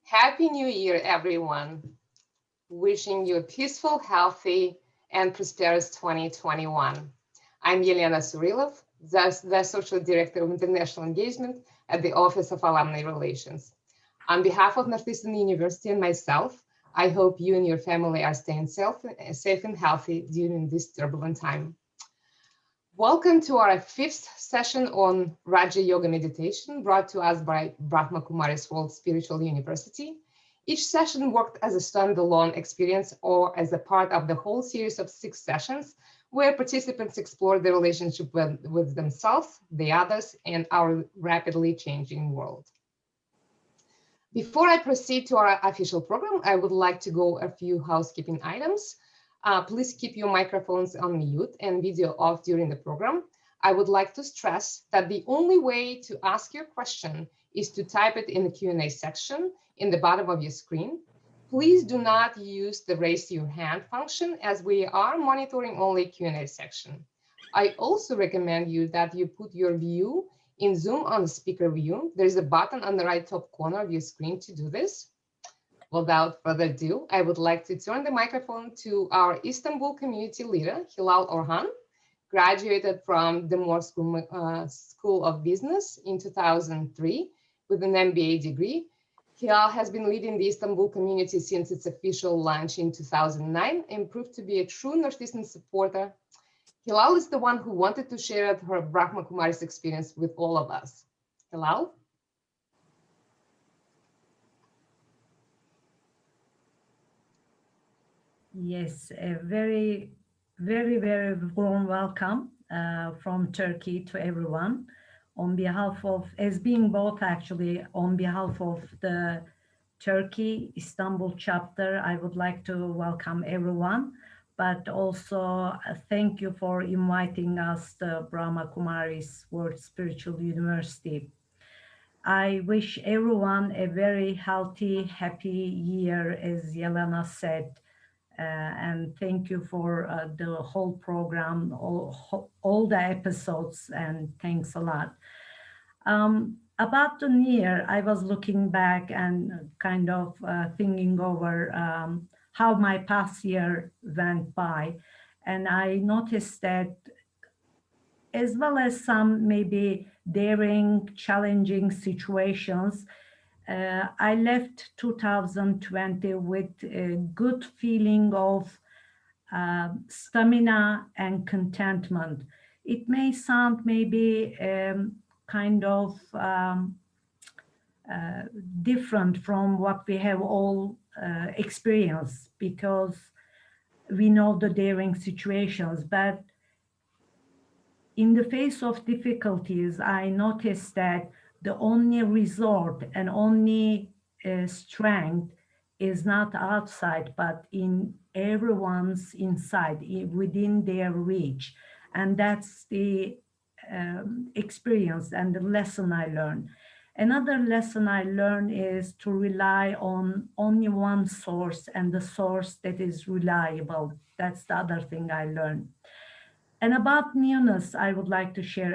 Happy New Year, everyone. Wishing you a peaceful, healthy, and prosperous 2021. I'm Yelena Surilov, the Social Director of International Engagement at the Office of Alumni Relations. On behalf of Northeastern University and myself, I hope you and your family are staying safe and healthy during this turbulent time. Welcome to our fifth session on Raja Yoga Meditation, brought to us by Brahma Kumari's World Spiritual University. Each session worked as a standalone experience or as a part of the whole series of 6 sessions, where participants explore the relationship with themselves, the others, and our rapidly changing world. Before I proceed to our official program, I would like to go a few housekeeping items. Please keep your microphones on mute and video off during the program. I would like to stress that the only way to ask your question is to type it in the Q&A section in the bottom of your screen. Please do not use the raise your hand function, as we are monitoring only Q&A section. I also recommend you that you put your view in Zoom on the speaker view. There is a button on the right top corner of your screen to do this. Without further ado, I would like to turn the microphone to our Istanbul community leader, Hilal Orhan, graduated from the Moore School of Business in 2003 with an MBA degree. Hilal has been leading the Istanbul community since its official launch in 2009 and proved to be a true Northeastern supporter. Hilal is the one who wanted to share her Brahma Kumari's experience with all of us. Hilal? Yes, a very, very, very warm welcome from Turkey to everyone. On behalf of, as being both actually, on behalf of the Turkey Istanbul chapter, I would like to welcome everyone, but also thank you for inviting us to Brahma Kumari's World Spiritual University. I wish everyone a very healthy, happy year, as Yelena said. And thank you for the whole program, all the episodes, and thanks a lot. About the new year, I was looking back and kind of thinking over how my past year went by. And I noticed that, as well as some maybe daring, challenging situations, I left 2020 with a good feeling of stamina and contentment. It may sound maybe kind of different from what we have all experienced, because we know the daring situations, but in the face of difficulties, I noticed that the only resort and only strength is not outside, but in everyone's inside, within their reach. And that's the experience and the lesson I learned. Another lesson I learned is to rely on only one source, and the source that is reliable. That's the other thing I learned. And about newness, I would like to share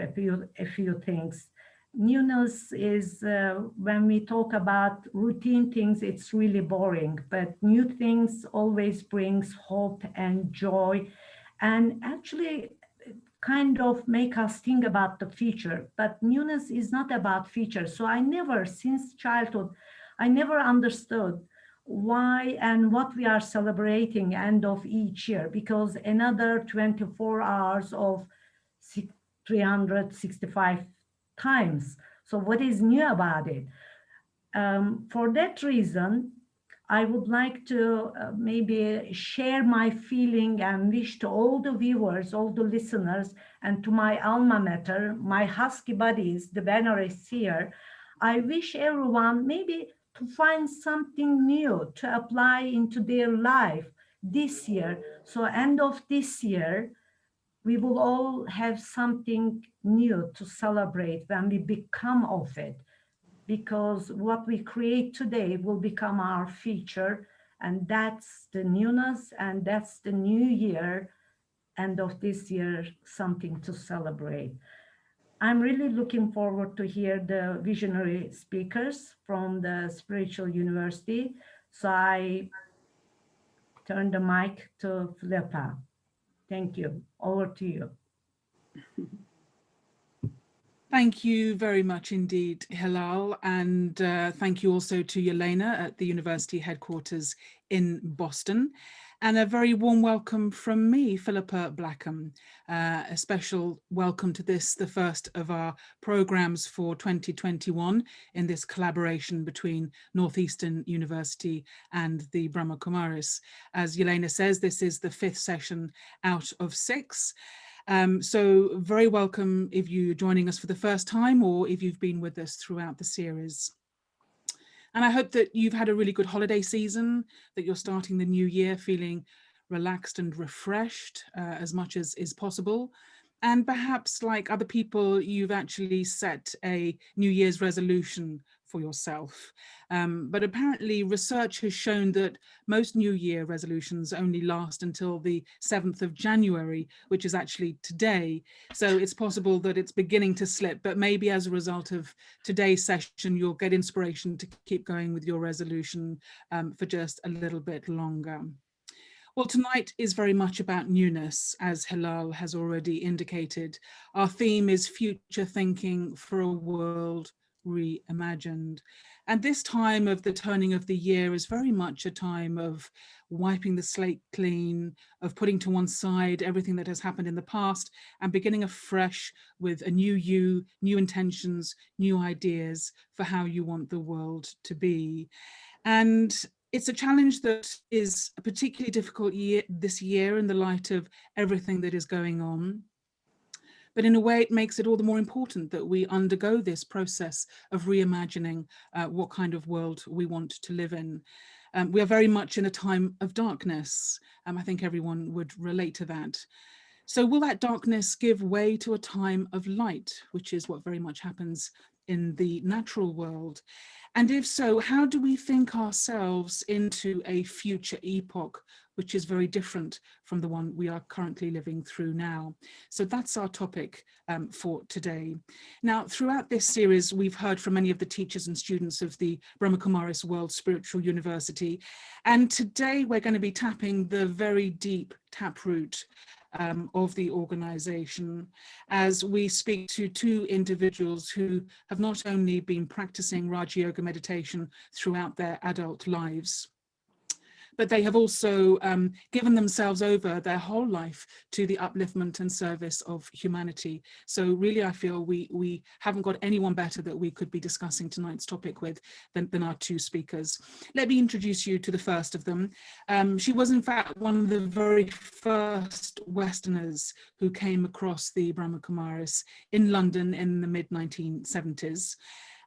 a few things. Newness is when we talk about routine things, it's really boring, but new things always brings hope and joy, and actually kind of make us think about the future. But newness is not about future. So I never, since childhood, I never understood why and what we are celebrating end of each year, because another 24 hours of 365 times. So what is new about it? For that reason, I would like to maybe share my feeling and wish to all the viewers, all the listeners, and to my alma mater, my husky buddies, the bannerists here. I wish everyone maybe to find something new to apply into their life this year. So end of this year, we will all have something new to celebrate when we become of it, because what we create today will become our future, and that's the newness, and that's the new year, end of this year, something to celebrate. I'm really looking forward to hear the visionary speakers from the spiritual university. So I turn the mic to Philippa. Thank you. Over to you. Thank you very much indeed, Hilal, and thank you also to Yelena at the university headquarters in Boston. And a very warm welcome from me, Philippa Blackham. A special welcome to this, the first of our programs for 2021 in this collaboration between Northeastern University and the Brahma Kumaris. As Yelena says, this is the 5th session out of 6. So very welcome if you're joining us for the first time or if you've been with us throughout the series. And I hope that you've had a really good holiday season, that you're starting the new year feeling relaxed and refreshed as much as is possible. And perhaps like other people, you've actually set a New Year's resolution for yourself. But apparently research has shown that most New Year resolutions only last until the 7th of January, which is actually today. So it's possible that it's beginning to slip, but maybe as a result of today's session, you'll get inspiration to keep going with your resolution for just a little bit longer. Well, tonight is very much about newness, as Hilal has already indicated. Our theme is future thinking for a world reimagined. And this time of the turning of the year is very much a time of wiping the slate clean, of putting to one side everything that has happened in the past and beginning afresh with a new you, new intentions, new ideas for how you want the world to be. And it's a challenge that is a particularly difficult this year in the light of everything that is going on. But in a way, it makes it all the more important that we undergo this process of reimagining what kind of world we want to live in. We are very much in a time of darkness. I think everyone would relate to that. So will that darkness give way to a time of light, which is what very much happens in the natural world? And if so, how do we think ourselves into a future epoch, which is very different from the one we are currently living through now? So that's our topic for today. Now, throughout this series, we've heard from many of the teachers and students of the Brahma Kumaris World Spiritual University. And today we're going to be tapping the very deep taproot of the organization as we speak to two individuals who have not only been practicing Raja Yoga meditation throughout their adult lives, but they have also given themselves over their whole life to the upliftment and service of humanity. So really, I feel we haven't got anyone better that we could be discussing tonight's topic with than our two speakers. Let me introduce you to the first of them. She was in fact one of the very first Westerners who came across the Brahma Kumaris in London in the mid-1970s.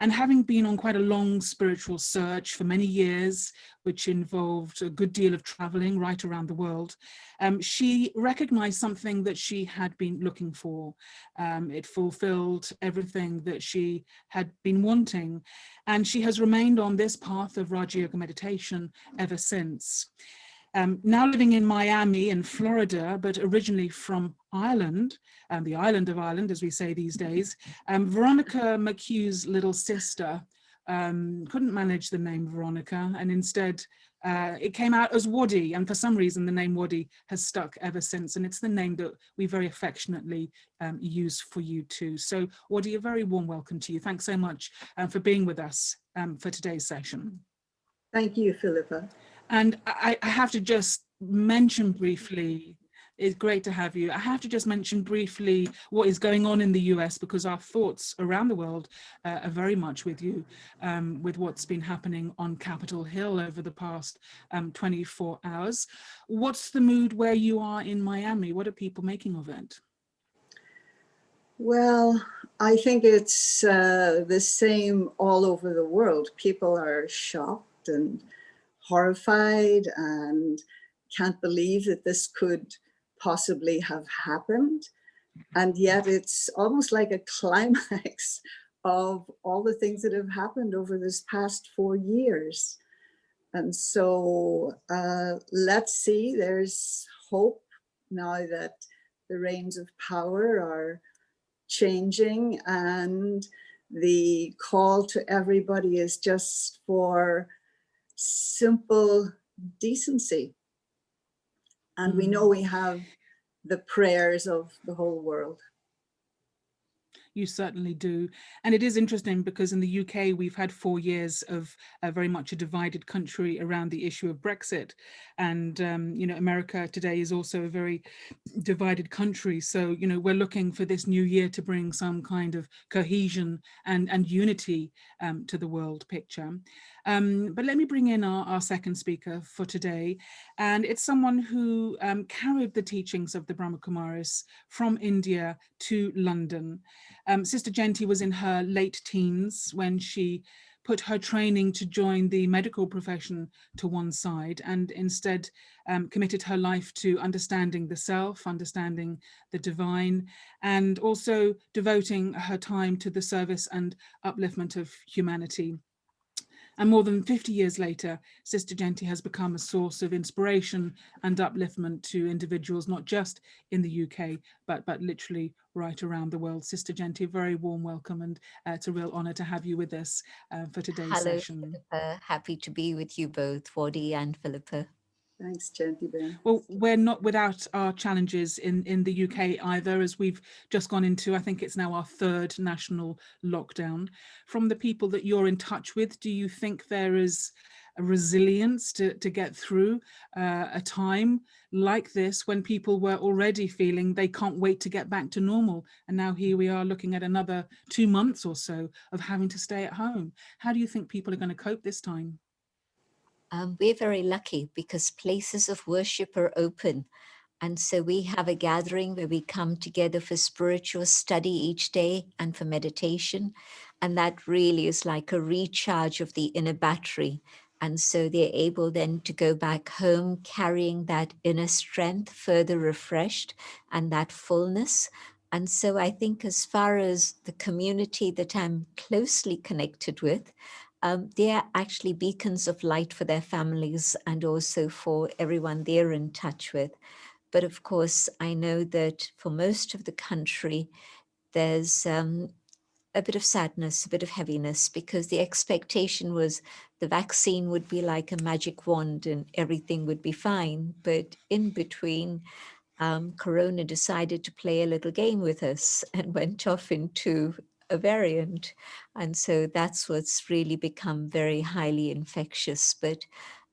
And having been on quite a long spiritual search for many years, which involved a good deal of traveling right around the world, she recognized something that she had been looking for. It fulfilled everything that she had been wanting. And she has remained on this path of Raja Yoga meditation ever since. Now living in Miami in Florida, but originally from Ireland, the island of Ireland, as we say these days, Veronica McHugh's little sister couldn't manage the name Veronica, and instead it came out as Waddy, and for some reason the name Waddy has stuck ever since, and it's the name that we very affectionately use for you too. So Waddy, a very warm welcome to you. Thanks so much for being with us for today's session. Thank you, Philippa. And I have to just mention briefly, it's great to have you. I have to just mention briefly what is going on in the US, because our thoughts around the world are very much with you, with what's been happening on Capitol Hill over the past 24 hours. What's the mood where you are in Miami? What are people making of it? Well, I think it's the same all over the world. People are shocked and horrified and can't believe that this could possibly have happened. And yet it's almost like a climax of all the things that have happened over this past 4 years. And so let's see, there's hope now that the reins of power are changing, and the call to everybody is just for simple decency. And we know we have the prayers of the whole world. You certainly do. And it is interesting because in the UK, we've had 4 years of very much a divided country around the issue of Brexit. And, you know, America today is also a very divided country. So, you know, we're looking for this new year to bring some kind of cohesion and unity to the world picture. But let me bring in our second speaker for today. And it's someone who carried the teachings of the Brahma Kumaris from India to London. Sister Jenti was in her late teens when she put her training to join the medical profession to one side and instead committed her life to understanding the self, understanding the divine, and also devoting her time to the service and upliftment of humanity. And more than 50 years later, Sister Jenti has become a source of inspiration and upliftment to individuals, not just in the UK, but literally right around the world. Sister Jenti, a very warm welcome, and it's a real honor to have you with us for today's session. Philippa. Happy to be with you both, Wadi and Philippa. Thanks, Jenti Ben. Well, we're not without our challenges in the UK either, as we've just gone into, I think it's now our third national lockdown. From the people that you're in touch with, do you think there is a resilience to get through a time like this when people were already feeling they can't wait to get back to normal? And now here we are looking at another 2 months or so of having to stay at home. How do you think people are going to cope this time? We're very lucky because places of worship are open. And so we have a gathering where we come together for spiritual study each day and for meditation. And that really is like a recharge of the inner battery. And so they're able then to go back home carrying that inner strength, further refreshed, and that fullness. And so I think as far as the community that I'm closely connected with, they are actually beacons of light for their families and also for everyone they're in touch with. But of course, I know that for most of the country, there's a bit of sadness, a bit of heaviness, because the expectation was the vaccine would be like a magic wand and everything would be fine. But in between, Corona decided to play a little game with us and went off into a variant. And so that's what's really become very highly infectious. But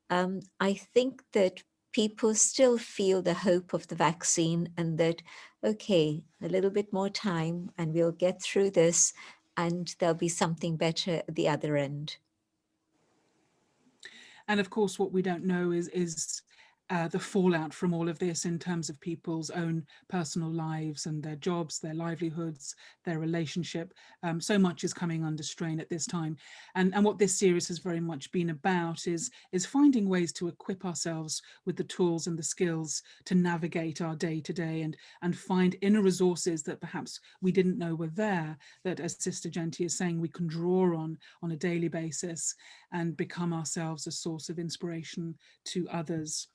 I think that people still feel the hope of the vaccine and that, okay, a little bit more time and we'll get through this and there'll be something better at the other end. And of course, what we don't know is the fallout from all of this in terms of people's own personal lives and their jobs, their livelihoods, their relationship. So much is coming under strain at this time. And what this series has very much been about is finding ways to equip ourselves with the tools and the skills to navigate our day to day and find inner resources that perhaps we didn't know were there, that, as Sister Jenti is saying, we can draw on a daily basis and become ourselves a source of inspiration to others.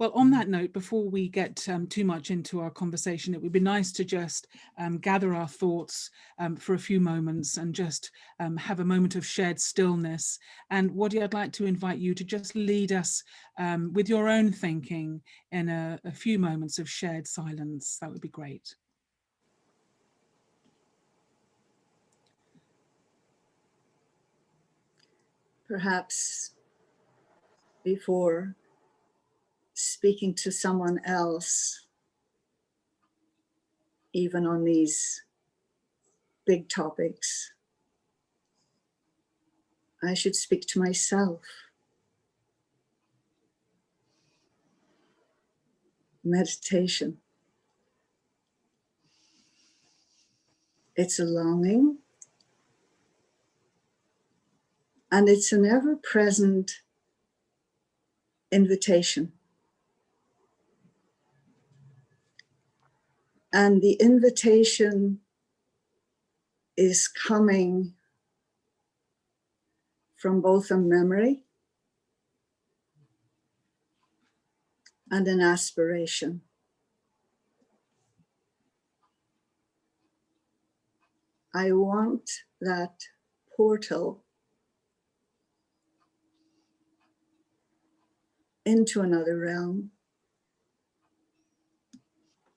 Well, on that note, before we get too much into our conversation, it would be nice to just gather our thoughts for a few moments and just have a moment of shared stillness. And Wadi, I'd like to invite you to just lead us with your own thinking in a few moments of shared silence. That would be great. Perhaps before speaking to someone else, even on these big topics, I should speak to myself. Meditation. It's a longing, and it's an ever-present invitation. And the invitation is coming from both a memory and an aspiration. I want that portal into another realm,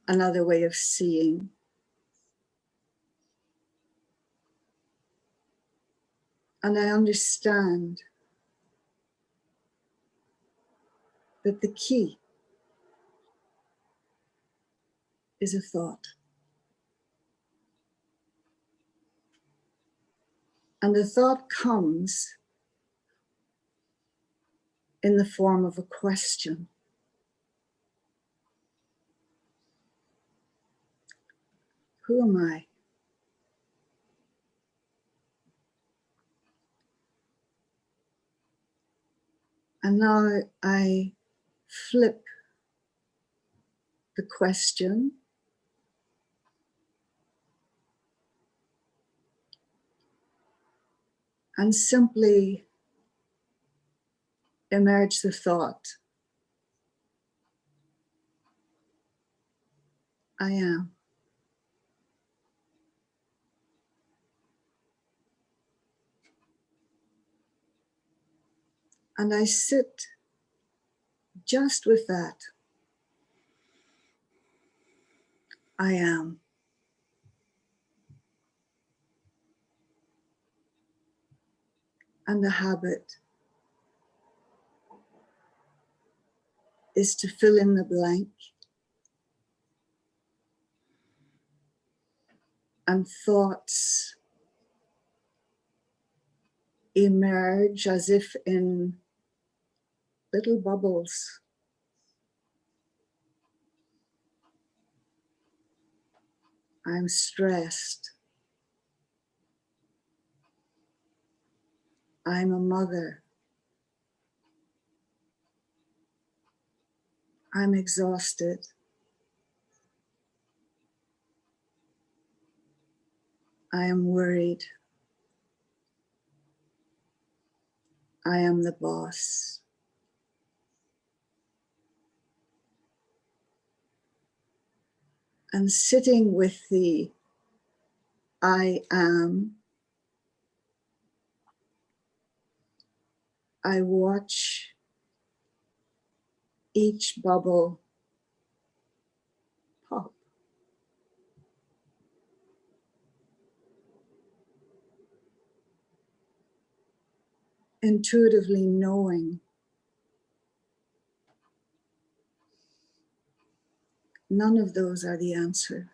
another way of seeing. And I understand that the key is a thought. And the thought comes in the form of a question. Who am I? And now I flip the question and simply emerge the thought, I am. And I sit just with that. I am. And the habit is to fill in the blank. And thoughts emerge as if in little bubbles. I'm stressed. I'm a mother. I'm exhausted. I am worried. I am the boss. And sitting with the I am, I watch each bubble pop. Intuitively knowing none of those are the answer.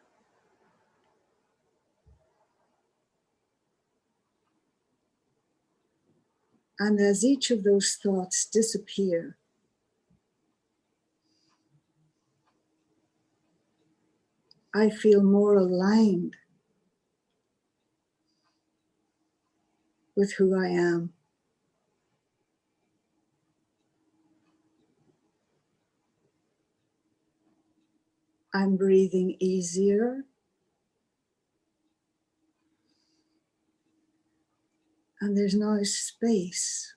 And as each of those thoughts disappear, I feel more aligned with who I am. I'm breathing easier. And there's now space.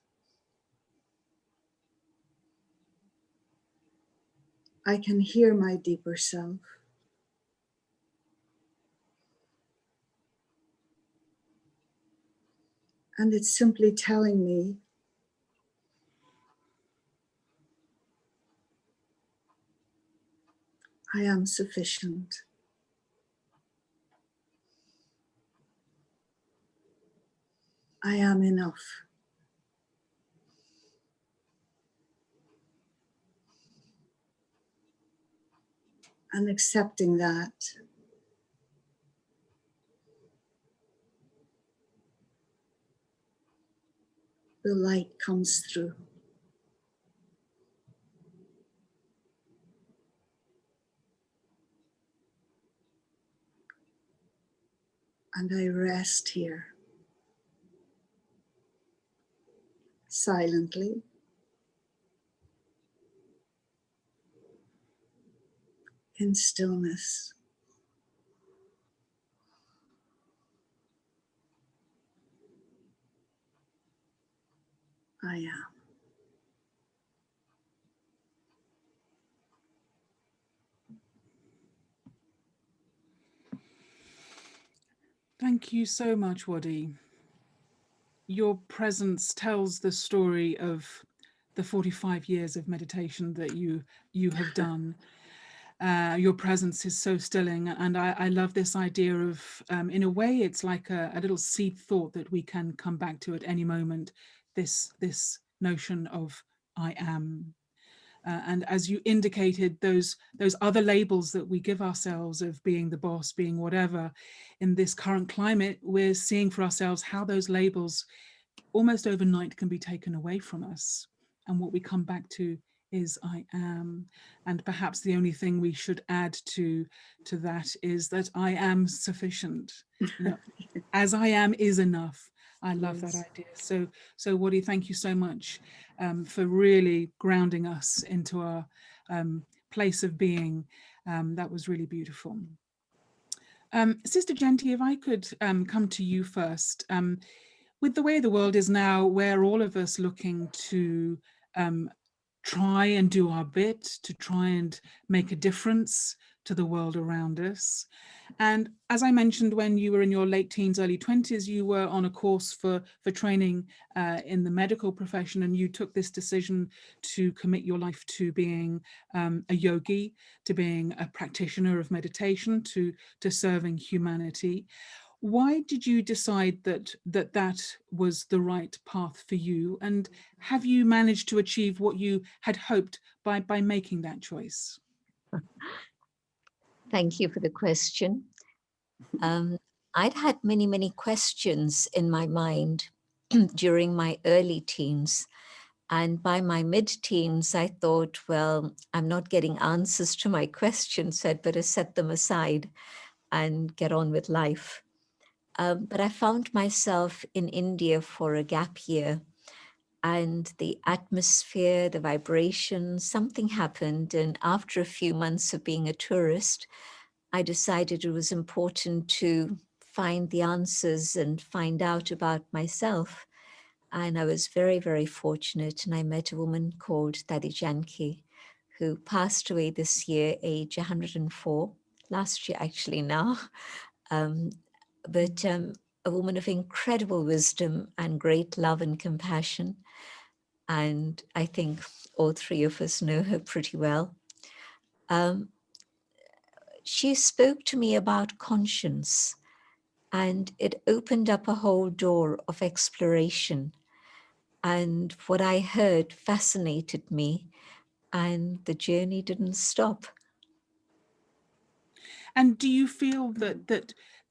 I can hear my deeper self. And it's simply telling me, I am sufficient. I am enough. And accepting that, the light comes through. And I rest here, silently, in stillness. I am. Thank you so much, Wadi. Your presence tells the story of the 45 years of meditation that you have done. Your presence is so stilling, and I love this idea of, in a way, it's like a little seed thought that we can come back to at any moment, this notion of I am. And as you indicated, those other labels that we give ourselves of being the boss, being whatever, in this current climate, we're seeing for ourselves how those labels almost overnight can be taken away from us. And what we come back to is I am. And perhaps the only thing we should add to that is that I am sufficient. You know, as I am is enough. I love that idea. So Wadi, thank you so much for really grounding us into our place of being. That was really beautiful. Sister Genti, if I could come to you first. With the way the world is now, we're all of us looking to try and do our bit, to try and make a difference to the world around us. And as I mentioned, when you were in your late teens, early 20s, you were on a course for training in the medical profession, and you took this decision to commit your life to being a yogi, to being a practitioner of meditation, to serving humanity. Why did you decide that was the right path for you? And have you managed to achieve what you had hoped by making that choice? Thank you for the question. I'd had many, many questions in my mind during my early teens. And by my mid-teens, I thought, well, I'm not getting answers to my questions, so I'd better set them aside and get on with life. But I found myself in India for a gap year, and the atmosphere, the vibration, something happened. And after a few months of being a tourist, I decided it was important to find the answers and find out about myself. And I was very, very fortunate. And I met a woman called Yankee, who passed away this year, age 104, last year actually now. But a woman of incredible wisdom and great love and compassion. And I think all three of us know her pretty well. She spoke to me about conscience, and it opened up a whole door of exploration. And what I heard fascinated me, and the journey didn't stop. And do you feel that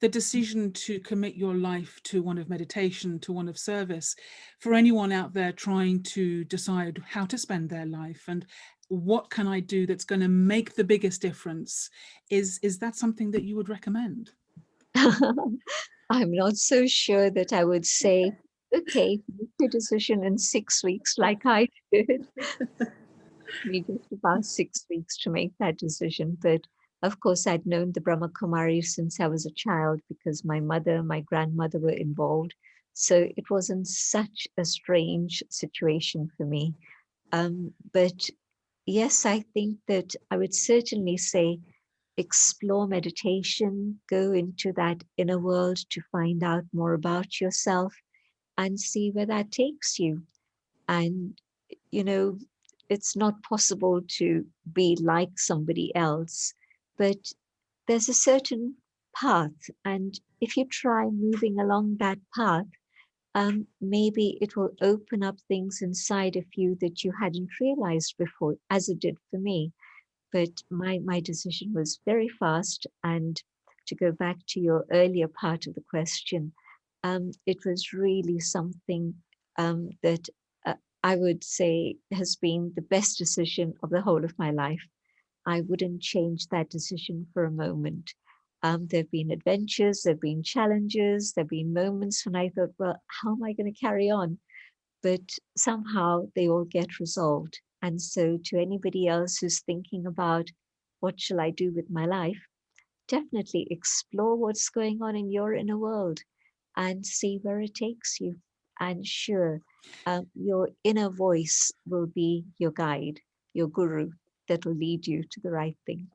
the decision to commit your life to one of meditation, to one of service, for anyone out there trying to decide how to spend their life and what can I do that's going to make the biggest difference, is that something that you would recommend? I'm not so sure that I would say, okay, make the decision in 6 weeks like I did. Me just about 6 weeks to make that decision. But of course, I'd known the Brahma Kumaris since I was a child because my mother, my grandmother were involved. So it wasn't such a strange situation for me. But yes, I think that I would certainly say explore meditation, go into that inner world to find out more about yourself and see where that takes you. And, you know, it's not possible to be like somebody else, but there's a certain path. And if you try moving along that path, maybe it will open up things inside of you that you hadn't realized before, as it did for me. But my decision was very fast. And to go back to your earlier part of the question, it was really something that I would say has been the best decision of the whole of my life. I wouldn't change that decision for a moment. There have been adventures, there have been challenges, there have been moments when I thought, well, how am I going to carry on? But somehow they all get resolved. And so to anybody else who's thinking about what shall I do with my life, definitely explore what's going on in your inner world and see where it takes you. And sure, your inner voice will be your guide, your guru, that will lead you to the right thing.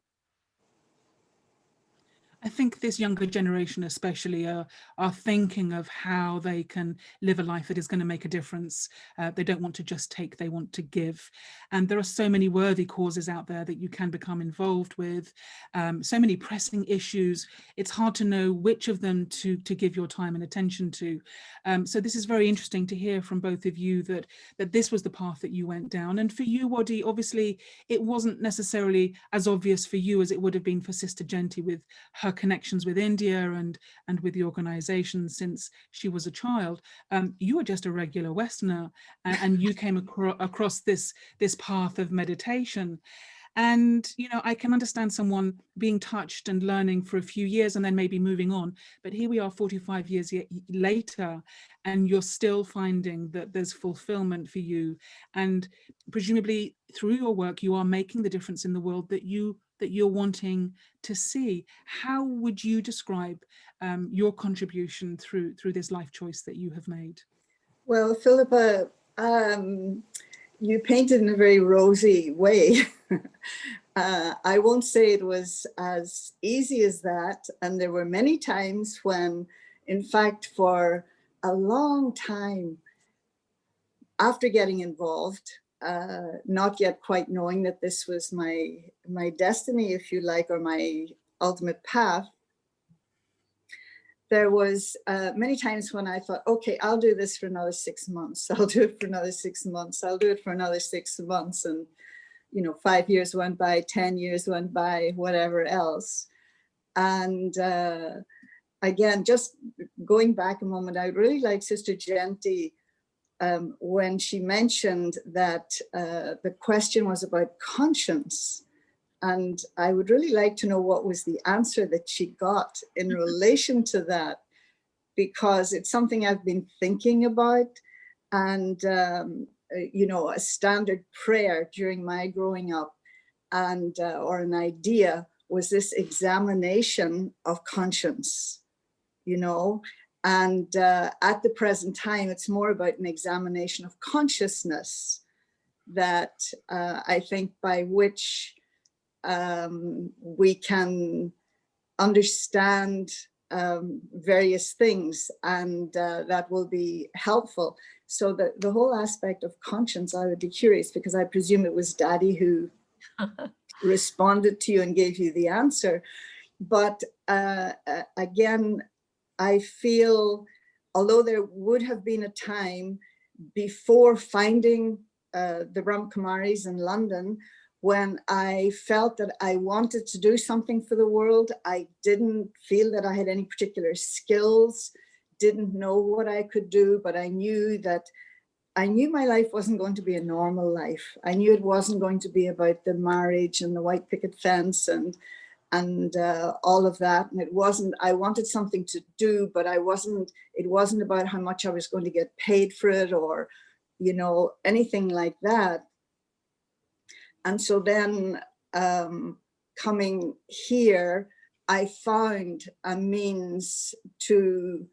I think this younger generation especially are thinking of how they can live a life that is going to make a difference. They don't want to just take, they want to give. And there are so many worthy causes out there that you can become involved with, so many pressing issues. It's hard to know which of them to give your time and attention to. So this is very interesting to hear from both of you that this was the path that you went down. And for you, Wadi, obviously it wasn't necessarily as obvious for you as it would have been for Sister Jenti with her connections with India and with the organization since she was a child. You were just a regular Westerner, and you came across this path of meditation. And, you know, I can understand someone being touched and learning for a few years and then maybe moving on. But here we are 45 years later, and you're still finding that there's fulfillment for you. And presumably through your work, you are making the difference in the world that you're wanting to see. How would you describe your contribution through this life choice that you have made? Well, Philippa, you painted in a very rosy way. I won't say it was as easy as that. And there were many times when, in fact, for a long time after getting involved, not yet quite knowing that this was my destiny, if you like, or my ultimate path, there was many times when I thought, okay, I'll do this for another 6 months. I'll do it for another 6 months. I'll do it for another 6 months. And, you know, 5 years went by, 10 years went by, whatever else. And again, just going back a moment, I really like Sister Jenti when she mentioned that the question was about conscience. And I would really like to know what was the answer that she got in relation to that, because it's something I've been thinking about. And, you know, a standard prayer during my growing up and or an idea was this examination of conscience, you know. And at the present time, it's more about an examination of consciousness that I think by which we can understand various things, and that will be helpful. So the whole aspect of conscience, I would be curious, because I presume it was Daddy who responded to you and gave you the answer. But again, I feel, although there would have been a time before finding the Brahmakumaris in London, when I felt that I wanted to do something for the world, I didn't feel that I had any particular skills, didn't know what I could do, but I knew my life wasn't going to be a normal life. I knew it wasn't going to be about the marriage and the white picket fence and all of that. And it wasn't, I wanted something to do, but it wasn't about how much I was going to get paid for it or, you know, anything like that. And so then coming here, I found a means to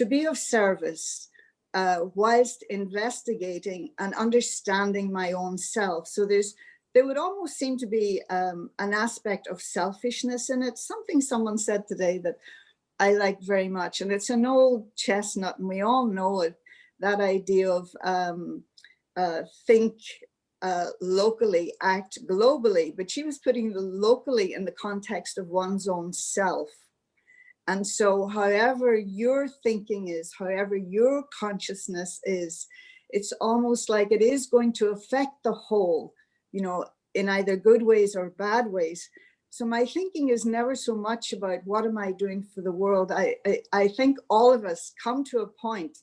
be of service whilst investigating and understanding my own self. So there would almost seem to be an aspect of selfishness in it. Something someone said today that I liked very much, and it's an old chestnut, and we all know it, that idea of think locally, act globally, but she was putting the locally in the context of one's own self. And so however your thinking is, however your consciousness is, it's almost like it is going to affect the whole, you know, in either good ways or bad ways. So my thinking is never so much about what am I doing for the world. I think all of us come to a point,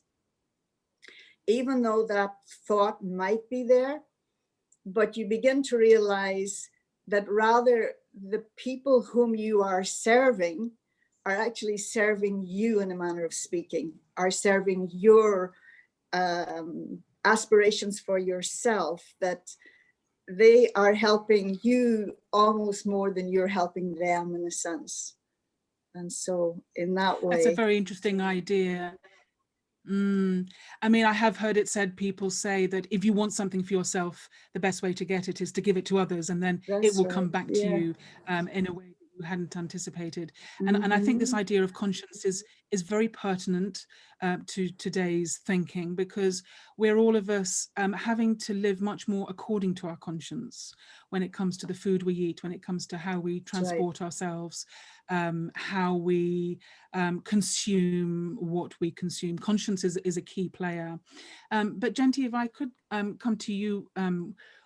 even though that thought might be there, but you begin to realize that rather the people whom you are serving are actually serving you, in a manner of speaking, are serving your aspirations for yourself, that they are helping you almost more than you're helping them, in a sense. And so in that way. That's a very interesting idea. I mean, I have heard it said, people say that if you want something for yourself, the best way to get it is to give it to others, and then it will come back to you in a way that hadn't anticipated. And I think this idea of conscience is very pertinent to today's thinking, because we're all of us having to live much more according to our conscience when it comes to the food we eat, when it comes to how we transport ourselves, how we consume what we consume. Conscience is a key player. But Jenti, if I could come to you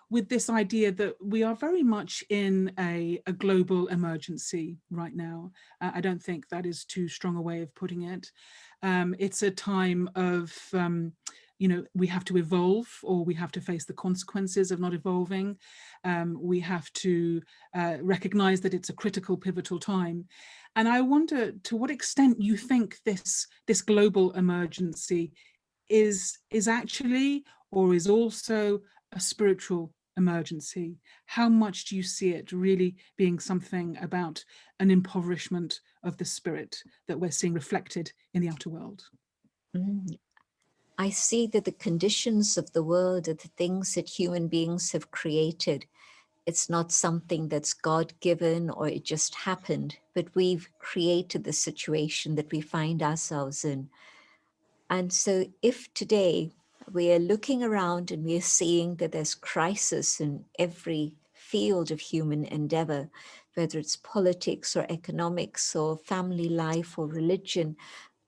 with this idea that we are very much in a global emergency right now. I don't think that is too strong a way of putting it. It's a time of, we have to evolve, or we have to face the consequences of not evolving. We have to recognize that it's a critical, pivotal time. And I wonder to what extent you think this global emergency is actually, or is also, a spiritual emergency. How much do you see it really being something about an impoverishment of the spirit that we're seeing reflected in the outer world? I see that the conditions of the world are the things that human beings have created. It's not something that's God-given or it just happened, but we've created the situation that we find ourselves in. And so if today we are looking around and we are seeing that there's crisis in every field of human endeavor, whether it's politics or economics or family life or religion,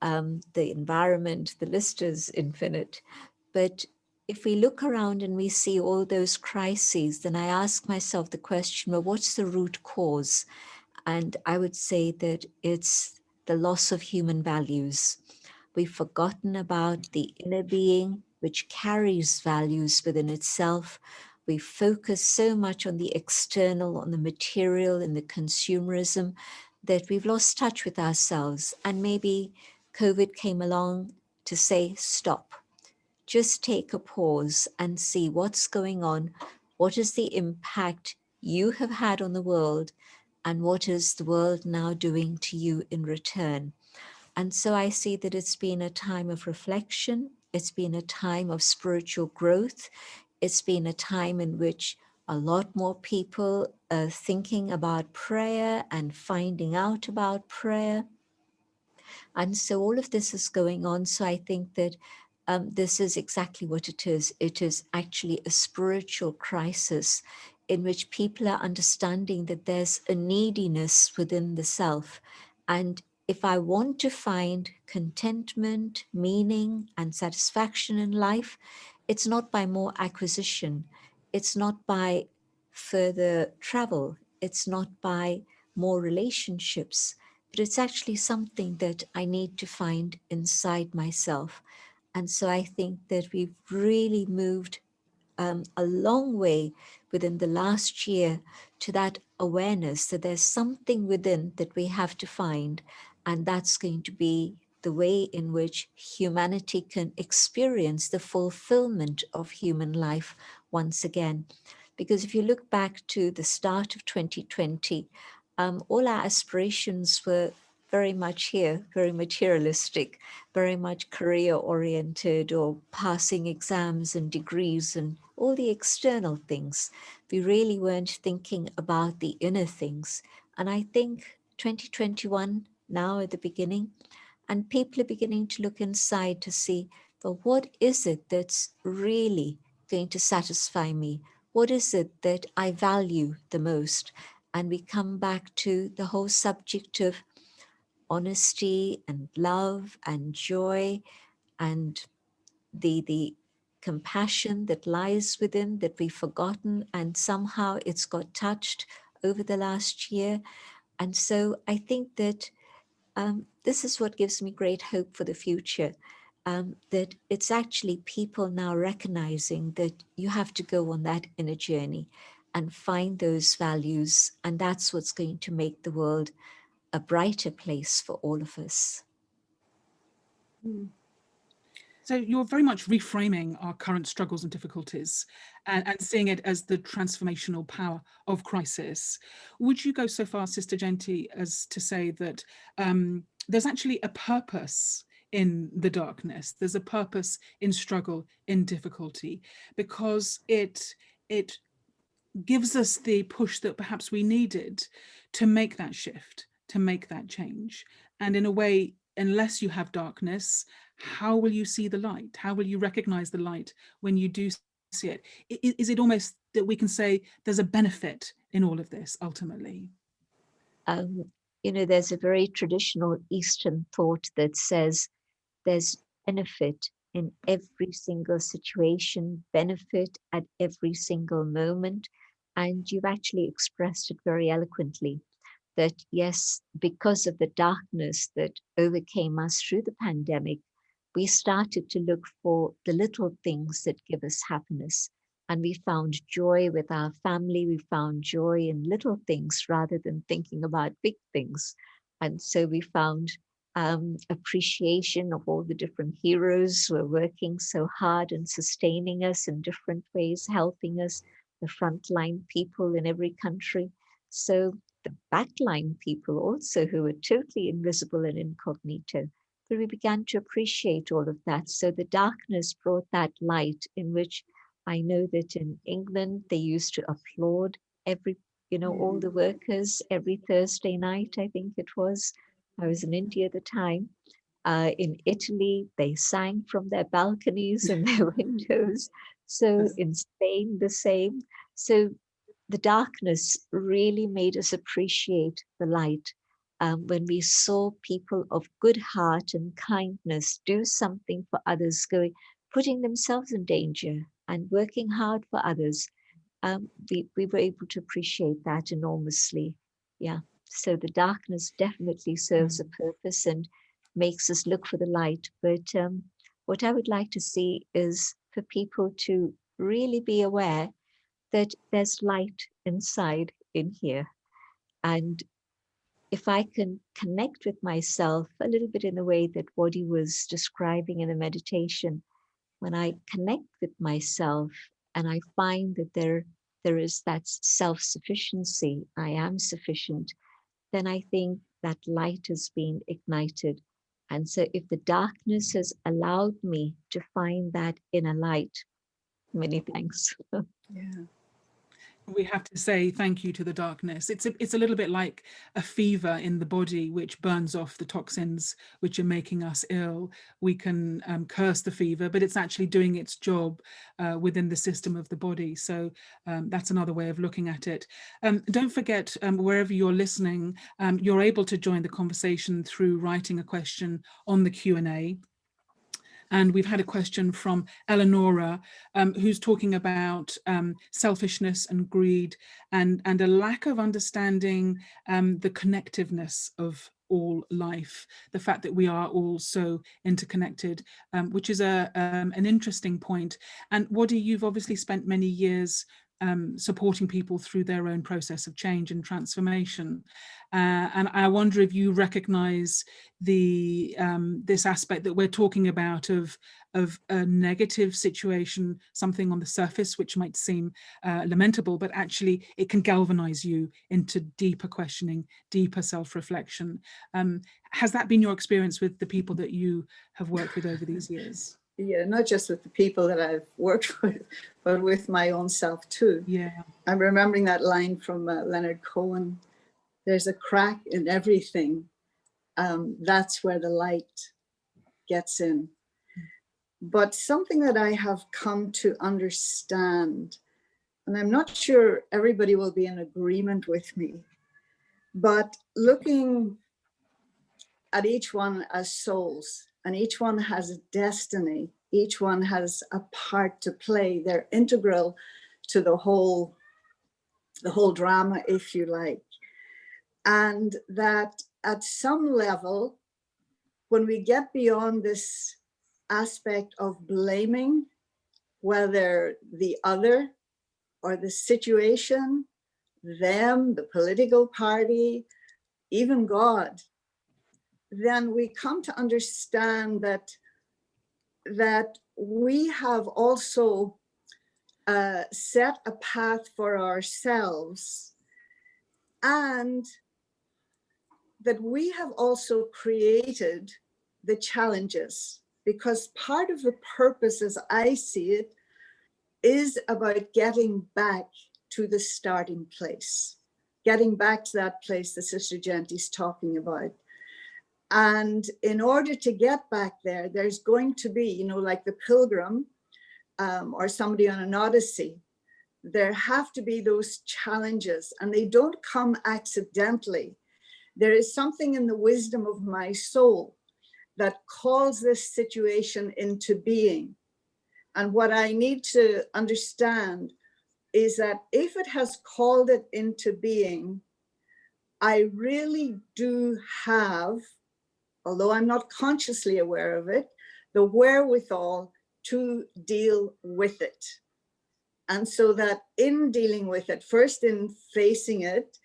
the environment, the list is infinite. But if we look around and we see all those crises, then I ask myself the question, well, what's the root cause? And I would say that it's the loss of human values. We've forgotten about the inner being, which carries values within itself. We focus so much on the external, on the material, and the consumerism, that we've lost touch with ourselves. And maybe COVID came along to say, stop. Just take a pause and see what's going on. What is the impact you have had on the world? And what is the world now doing to you in return? And so I see that it's been a time of reflection. It's been a time of spiritual growth. It's been a time in which a lot more people are thinking about prayer and finding out about prayer. And so all of this is going on. So I think that this is exactly what it is. It is actually a spiritual crisis in which people are understanding that there's a neediness within the self. And if I want to find contentment, meaning, and satisfaction in life, it's not by more acquisition. It's not by further travel. It's not by more relationships, but it's actually something that I need to find inside myself. And so I think that we've really moved a long way within the last year to that awareness that there's something within that we have to find, and that's going to be the way in which humanity can experience the fulfillment of human life once again. Because if you look back to the start of 2020, all our aspirations were very much here, very materialistic, very much career oriented, or passing exams and degrees and all the external things. We really weren't thinking about the inner things. And I think 2021, now at the beginning, and people are beginning to look inside to see, well, what is it that's really going to satisfy me? What is it that I value the most? And we come back to the whole subject of honesty and love and joy and the compassion that lies within that we've forgotten, and somehow it's got touched over the last year. And so I think that this is what gives me great hope for the future, that it's actually people now recognizing that you have to go on that inner journey and find those values, and that's what's going to make the world a brighter place for all of us. So you're very much reframing our current struggles and difficulties and seeing it as the transformational power of crisis. Would you go so far, Sister Jenti, as to say that there's actually a purpose in the darkness? There's a purpose in struggle, in difficulty, because it gives us the push that perhaps we needed to make that shift, to make that change. And in a way, unless you have darkness, how will you see the light? How will you recognize the light when you do see it? Is it almost that we can say there's a benefit in all of this ultimately? You know, there's a very traditional Eastern thought that says there's benefit in every single situation, benefit at every single moment. And you've actually expressed it very eloquently, that yes, because of the darkness that overcame us through the pandemic, we started to look for the little things that give us happiness. And we found joy with our family. We found joy in little things rather than thinking about big things. And so we found appreciation of all the different heroes who are working so hard and sustaining us in different ways, helping us, the frontline people in every country. So the backline people also, who were totally invisible and incognito, but we began to appreciate all of that. So the darkness brought that light, in which I know that in England, they used to applaud every, all the workers every Thursday night, I think it was. I was in India at the time. In Italy, they sang from their balconies and their windows. So in Spain, the same. So the darkness really made us appreciate the light. When we saw people of good heart and kindness do something for others, putting themselves in danger and working hard for others, we were able to appreciate that enormously. Yeah. So the darkness definitely serves a purpose and makes us look for the light. But what I would like to see is for people to really be aware that there's light inside in here. And if I can connect with myself a little bit in the way that Wadi was describing in the meditation, when I connect with myself and I find that there is that self-sufficiency, I am sufficient, then I think that light has been ignited. And so if the darkness has allowed me to find that inner light, many thanks. Yeah. We have to say thank you to the darkness. It's a little bit like a fever in the body, which burns off the toxins which are making us ill. We can curse the fever, but it's actually doing its job within the system of the body. So that's another way of looking at it. Don't forget, wherever you're listening, you're able to join the conversation through writing a question on the Q&A. And we've had a question from Eleonora, who's talking about selfishness and greed and a lack of understanding the connectiveness of all life, the fact that we are all so interconnected, which is an interesting point. And Wadi, you've obviously spent many years supporting people through their own process of change and transformation. And I wonder if you recognize this aspect that we're talking about of a negative situation, something on the surface which might seem lamentable, but actually it can galvanize you into deeper questioning, deeper self-reflection. Has that been your experience with the people that you have worked with over these years? Yeah, not just with the people that I've worked with, but with my own self too. Yeah. I'm remembering that line from Leonard Cohen, there's a crack in everything. That's where the light gets in. But something that I have come to understand, and I'm not sure everybody will be in agreement with me, but looking at each one as souls, and each one has a destiny, each one has a part to play. They're integral to the whole drama, if you like. And that at some level, when we get beyond this aspect of blaming, whether the other or the situation, them, the political party, even God, then we come to understand that we have also set a path for ourselves, and that we have also created the challenges, because part of the purpose, as I see it, is about getting back to the starting place, getting back to that place that Sister Genti's talking about. And in order to get back there, there's going to be, you know, like the pilgrim or somebody on an odyssey, there have to be those challenges, and they don't come accidentally. There is something in the wisdom of my soul that calls this situation into being. And what I need to understand is that if it has called it into being, I really do have, although I'm not consciously aware of it, the wherewithal to deal with it. And so that in dealing with it, first in facing it,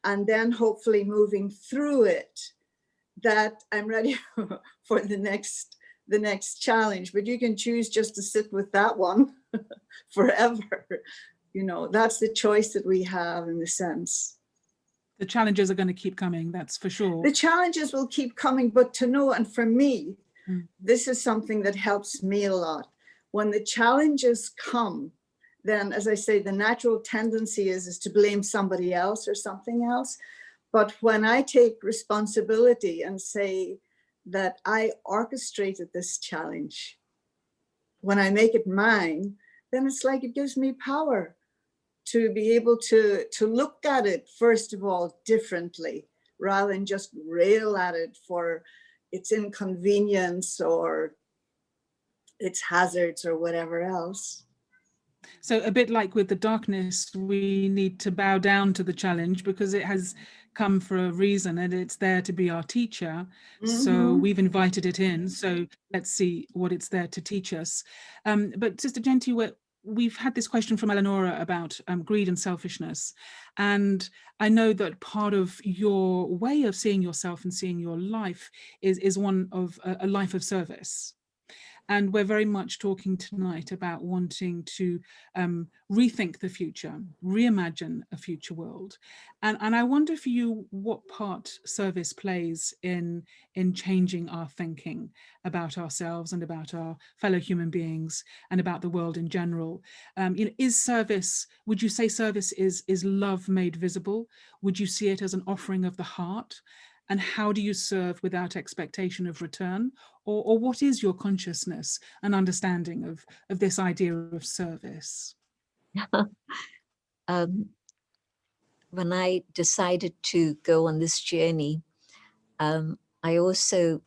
and then hopefully moving through it, that I'm ready for the next challenge. But you can choose just to sit with that one forever. You know, that's the choice that we have in the sense. The challenges are going to keep coming, that's for sure. The challenges will keep coming, but to know, and for me, this is something that helps me a lot. When the challenges come, then, as I say, the natural tendency is to blame somebody else or something else. But when I take responsibility and say that I orchestrated this challenge, when I make it mine, then it's like it gives me power to be able to look at it, first of all, differently, rather than just rail at it for its inconvenience or its hazards or whatever else. So a bit like with the darkness, we need to bow down to the challenge because it has come for a reason and it's there to be our teacher. So we've invited it in. So let's see what it's there to teach us. But Sister Genty, we've had this question from Eleonora about greed and selfishness. And I know that part of your way of seeing yourself and seeing your life is one of a life of service. And we're very much talking tonight about wanting to rethink the future, reimagine a future world. And I wonder for you what part service plays in changing our thinking about ourselves and about our fellow human beings and about the world in general. You know, is service, would you say service is love made visible? Would you see it as an offering of the heart? And how do you serve without expectation of return? Or what is your consciousness and understanding of this idea of service? When I decided to go on this journey, I also,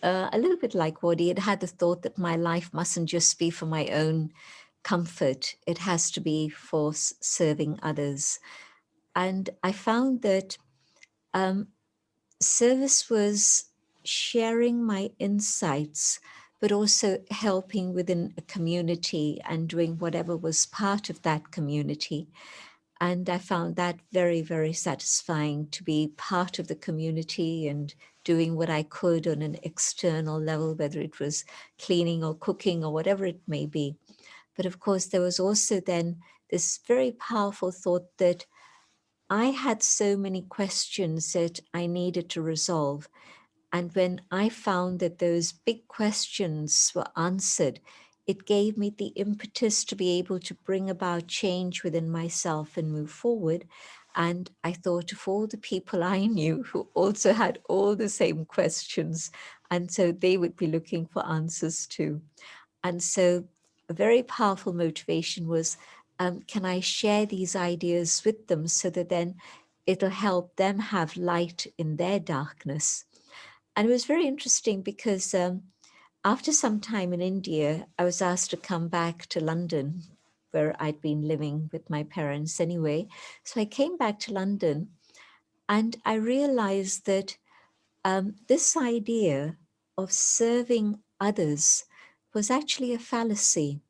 a little bit like Wadi, had the thought that my life mustn't just be for my own comfort. It has to be for serving others. And I found that service was sharing my insights, but also helping within a community and doing whatever was part of that community. And I found that very, very satisfying to be part of the community and doing what I could on an external level, whether it was cleaning or cooking or whatever it may be. But of course, there was also then this very powerful thought that I had so many questions that I needed to resolve. And when I found that those big questions were answered, it gave me the impetus to be able to bring about change within myself and move forward. And I thought of all the people I knew who also had all the same questions. And so they would be looking for answers too. And so a very powerful motivation was, can I share these ideas with them so that then it'll help them have light in their darkness? And it was very interesting because after some time in India, I was asked to come back to London, where I'd been living with my parents anyway. So I came back to London and I realized that this idea of serving others was actually a fallacy.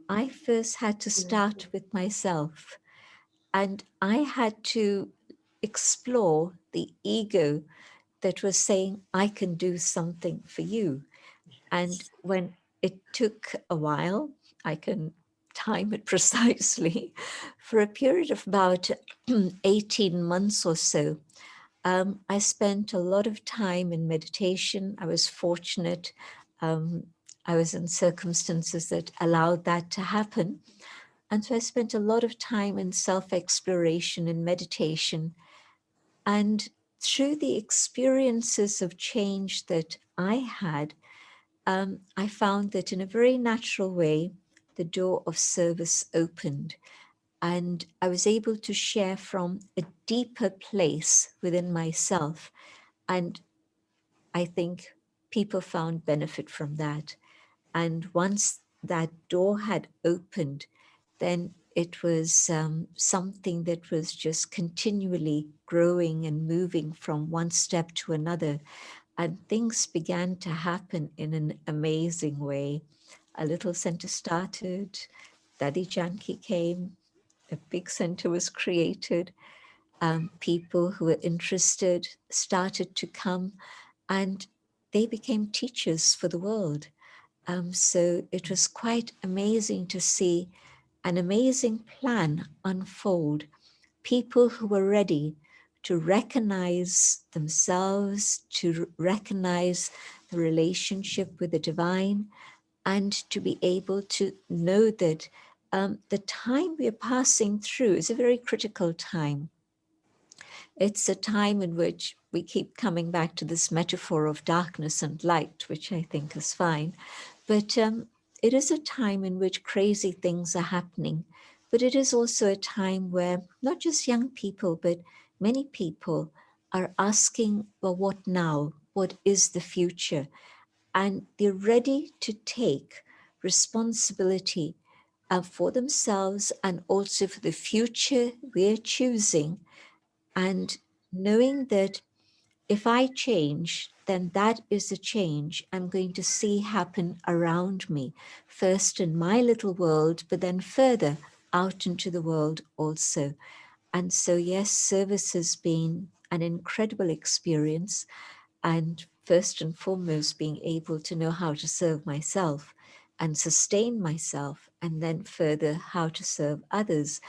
I first had to start with myself, and I had to explore the ego that was saying, I can do something for you. And when it took a while, I can time it precisely, for a period of about 18 months or so, I spent a lot of time in meditation. I was fortunate. I was in circumstances that allowed that to happen. And so I spent a lot of time in self-exploration and meditation. And through the experiences of change that I had, I found that in a very natural way, the door of service opened. And I was able to share from a deeper place within myself. And I think people found benefit from that. And once that door had opened, then it was something that was just continually growing and moving from one step to another. And things began to happen in an amazing way. A little center started, Daddy Yankee came, a big center was created. People who were interested started to come, and they became teachers for the world. So it was quite amazing to see an amazing plan unfold. People who were ready to recognize themselves, to recognize the relationship with the divine, and to be able to know that the time we are passing through is a very critical time. It's a time in which we keep coming back to this metaphor of darkness and light, which I think is fine. But it is a time in which crazy things are happening. But it is also a time where not just young people, but many people are asking, well, what now? What is the future? And they're ready to take responsibility for themselves and also for the future we're choosing. And knowing that if I change, then that is a change I'm going to see happen around me, first in my little world, but then further out into the world also. And so, yes, service has been an incredible experience. And first and foremost, being able to know how to serve myself and sustain myself, and then further how to serve others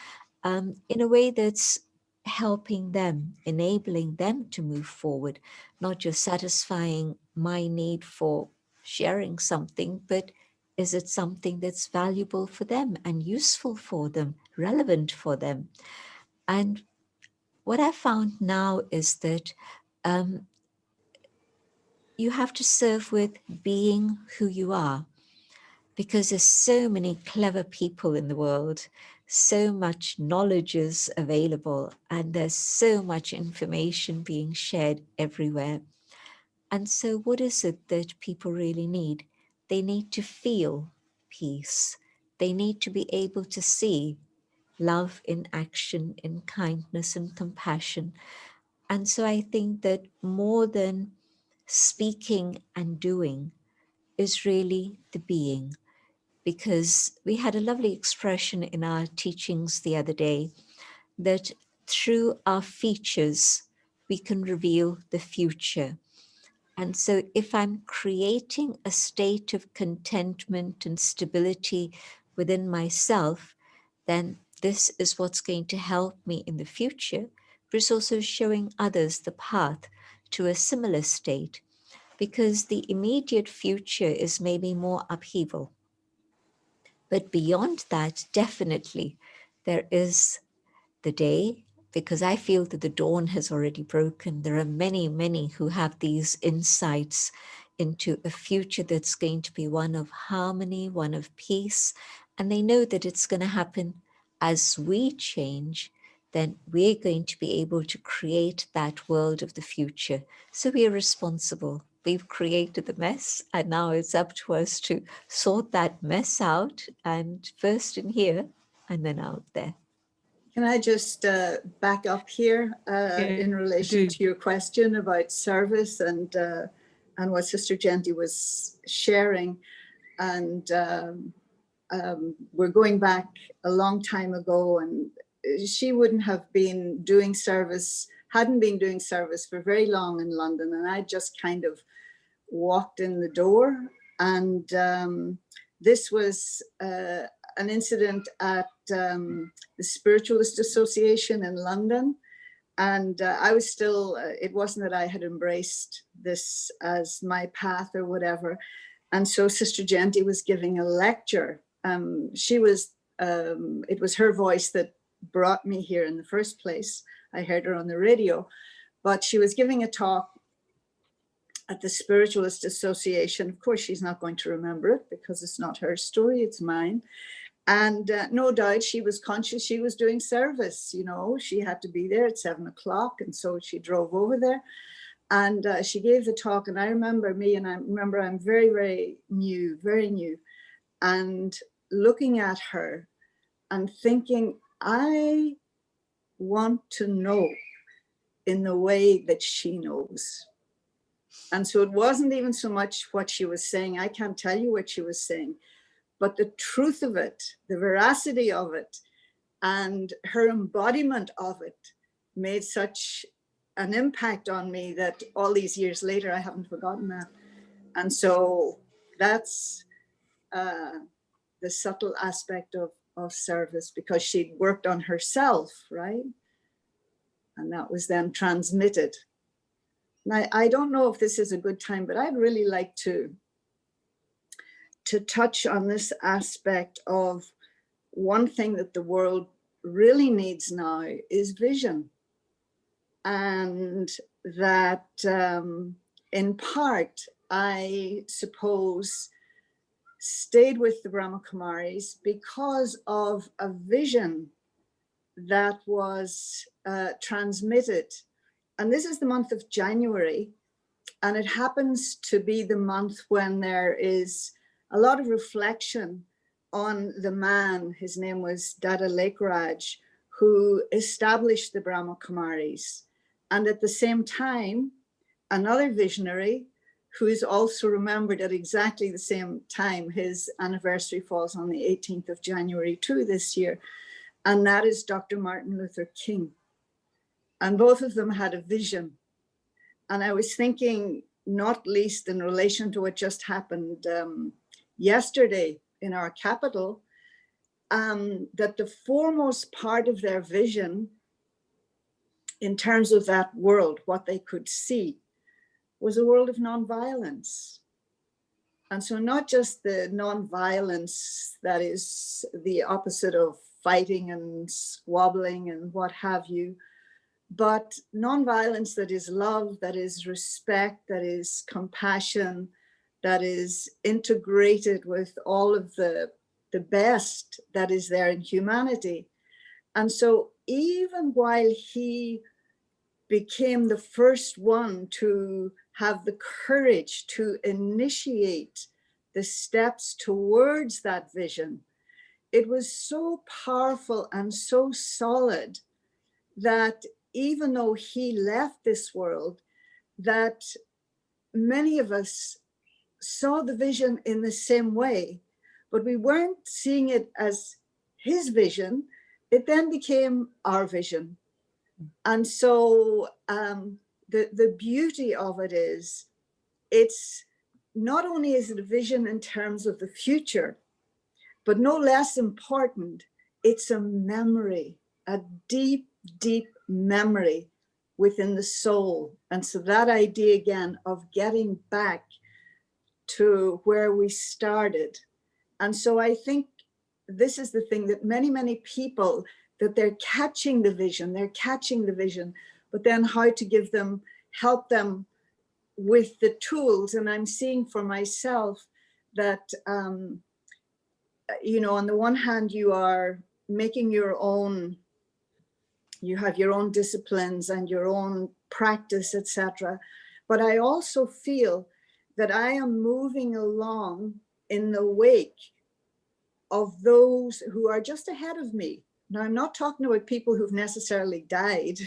in a way that's helping them, enabling them to move forward, not just satisfying my need for sharing something, but is it something that's valuable for them and useful for them, relevant for them? And what I found now is that you have to serve with being who you are, because there's so many clever people in the world, so much knowledge is available, and there's so much information being shared everywhere. And so what is it that people really need? They need to feel peace. They need to be able to see love in action, in kindness and compassion. And so I think that more than speaking and doing is really the being. Because we had a lovely expression in our teachings the other day that through our features, we can reveal the future. And so if I'm creating a state of contentment and stability within myself, then this is what's going to help me in the future, but it's also showing others the path to a similar state, because the immediate future is maybe more upheaval. But beyond that, definitely, there is the day, because I feel that the dawn has already broken. There are many, many who have these insights into a future that's going to be one of harmony, one of peace, and they know that it's going to happen as we change. Then we're going to be able to create that world of the future. So we are responsible. We've created the mess, and now it's up to us to sort that mess out, and first in here and then out there. Can I just back up here in relation to your question about service and what Sister Genty was sharing? And we're going back a long time ago, and she wouldn't have been doing service, hadn't been doing service for very long in London, and I just kind of walked in the door. And this was an incident at the Spiritualist Association in London. And I was still, it wasn't that I had embraced this as my path or whatever. And so Sister Genty was giving a lecture. She was it was her voice that brought me here in the first place. I heard her on the radio, but she was giving a talk at the Spiritualist Association. Of course, she's not going to remember it because it's not her story, it's mine. And no doubt she was conscious she was doing service, you know, she had to be there at 7 o'clock. And so she drove over there and she gave the talk. And I remember I'm very, very new. And looking at her and thinking, I want to know in the way that she knows. And so it wasn't even so much what she was saying. I can't tell you what she was saying, but the truth of it, the veracity of it, and her embodiment of it made such an impact on me that all these years later, I haven't forgotten that. And so that's the subtle aspect of service, because she'd worked on herself, right? And that was then transmitted. Now, I don't know if this is a good time, but I'd really like to touch on this aspect of one thing that the world really needs now is vision. And that in part, I suppose, stayed with the Brahma Kumaris because of a vision that was transmitted. And this is the month of January, and it happens to be the month when there is a lot of reflection on the man, his name was Dada Lakeraj, who established the Brahma Kumaris. And at the same time, another visionary who is also remembered at exactly the same time, his anniversary falls on the 18th of January too this year, and that is Dr. Martin Luther King. And both of them had a vision. And I was thinking, not least in relation to what just happened yesterday in our capital, that the foremost part of their vision in terms of that world, what they could see, was a world of nonviolence. And so not just the nonviolence that is the opposite of fighting and squabbling and what have you, but nonviolence that is love, that is respect, that is compassion, that is integrated with all of the best that is there in humanity. And so even while he became the first one to have the courage to initiate the steps towards that vision, it was so powerful and so solid that even though he left this world, that many of us saw the vision in the same way, but we weren't seeing it as his vision. It then became our vision. And so the beauty of it is, it's not only is it a vision in terms of the future, but no less important, it's a memory, a deep, deep memory within the soul. And so that idea again of getting back to where we started. And so I think this is the thing that many, many people, that they're catching the vision, but then how to help them with the tools. And I'm seeing for myself that, you know, on the one hand, you are making your own, you have your own disciplines and your own practice, etc. But I also feel that I am moving along in the wake of those who are just ahead of me. Now, I'm not talking about people who've necessarily died,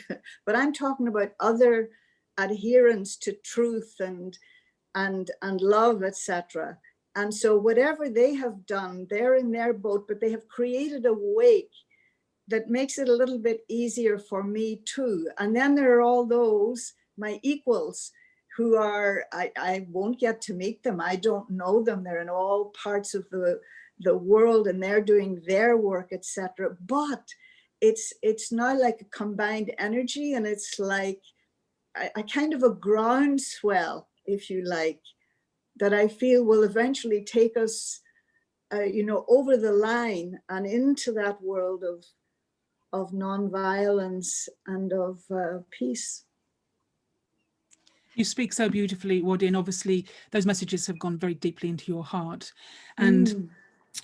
but I'm talking about other adherents to truth and love, etc. And so whatever they have done, they're in their boat, but they have created a wake that makes it a little bit easier for me too. And then there are all those, my equals, who are, I won't get to meet them. I don't know them. They're in all parts of the world and they're doing their work, etc. But it's now like a combined energy, and it's like a kind of a groundswell, if you like, that I feel will eventually take us you know, over the line and into that world of non-violence and of peace. You speak so beautifully, Wadi, and obviously those messages have gone very deeply into your heart. And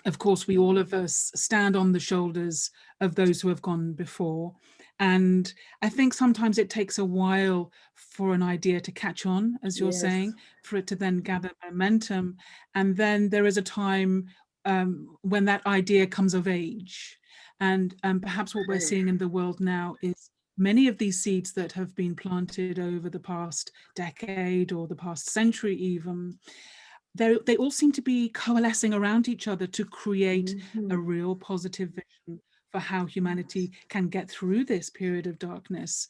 of course, we all of us stand on the shoulders of those who have gone before. And I think sometimes it takes a while for an idea to catch on, as you're saying, for it to then gather momentum. And then there is a time when that idea comes of age. And perhaps what we're seeing in the world now is many of these seeds that have been planted over the past decade or the past century even, they all seem to be coalescing around each other to create a real positive vision for how humanity can get through this period of darkness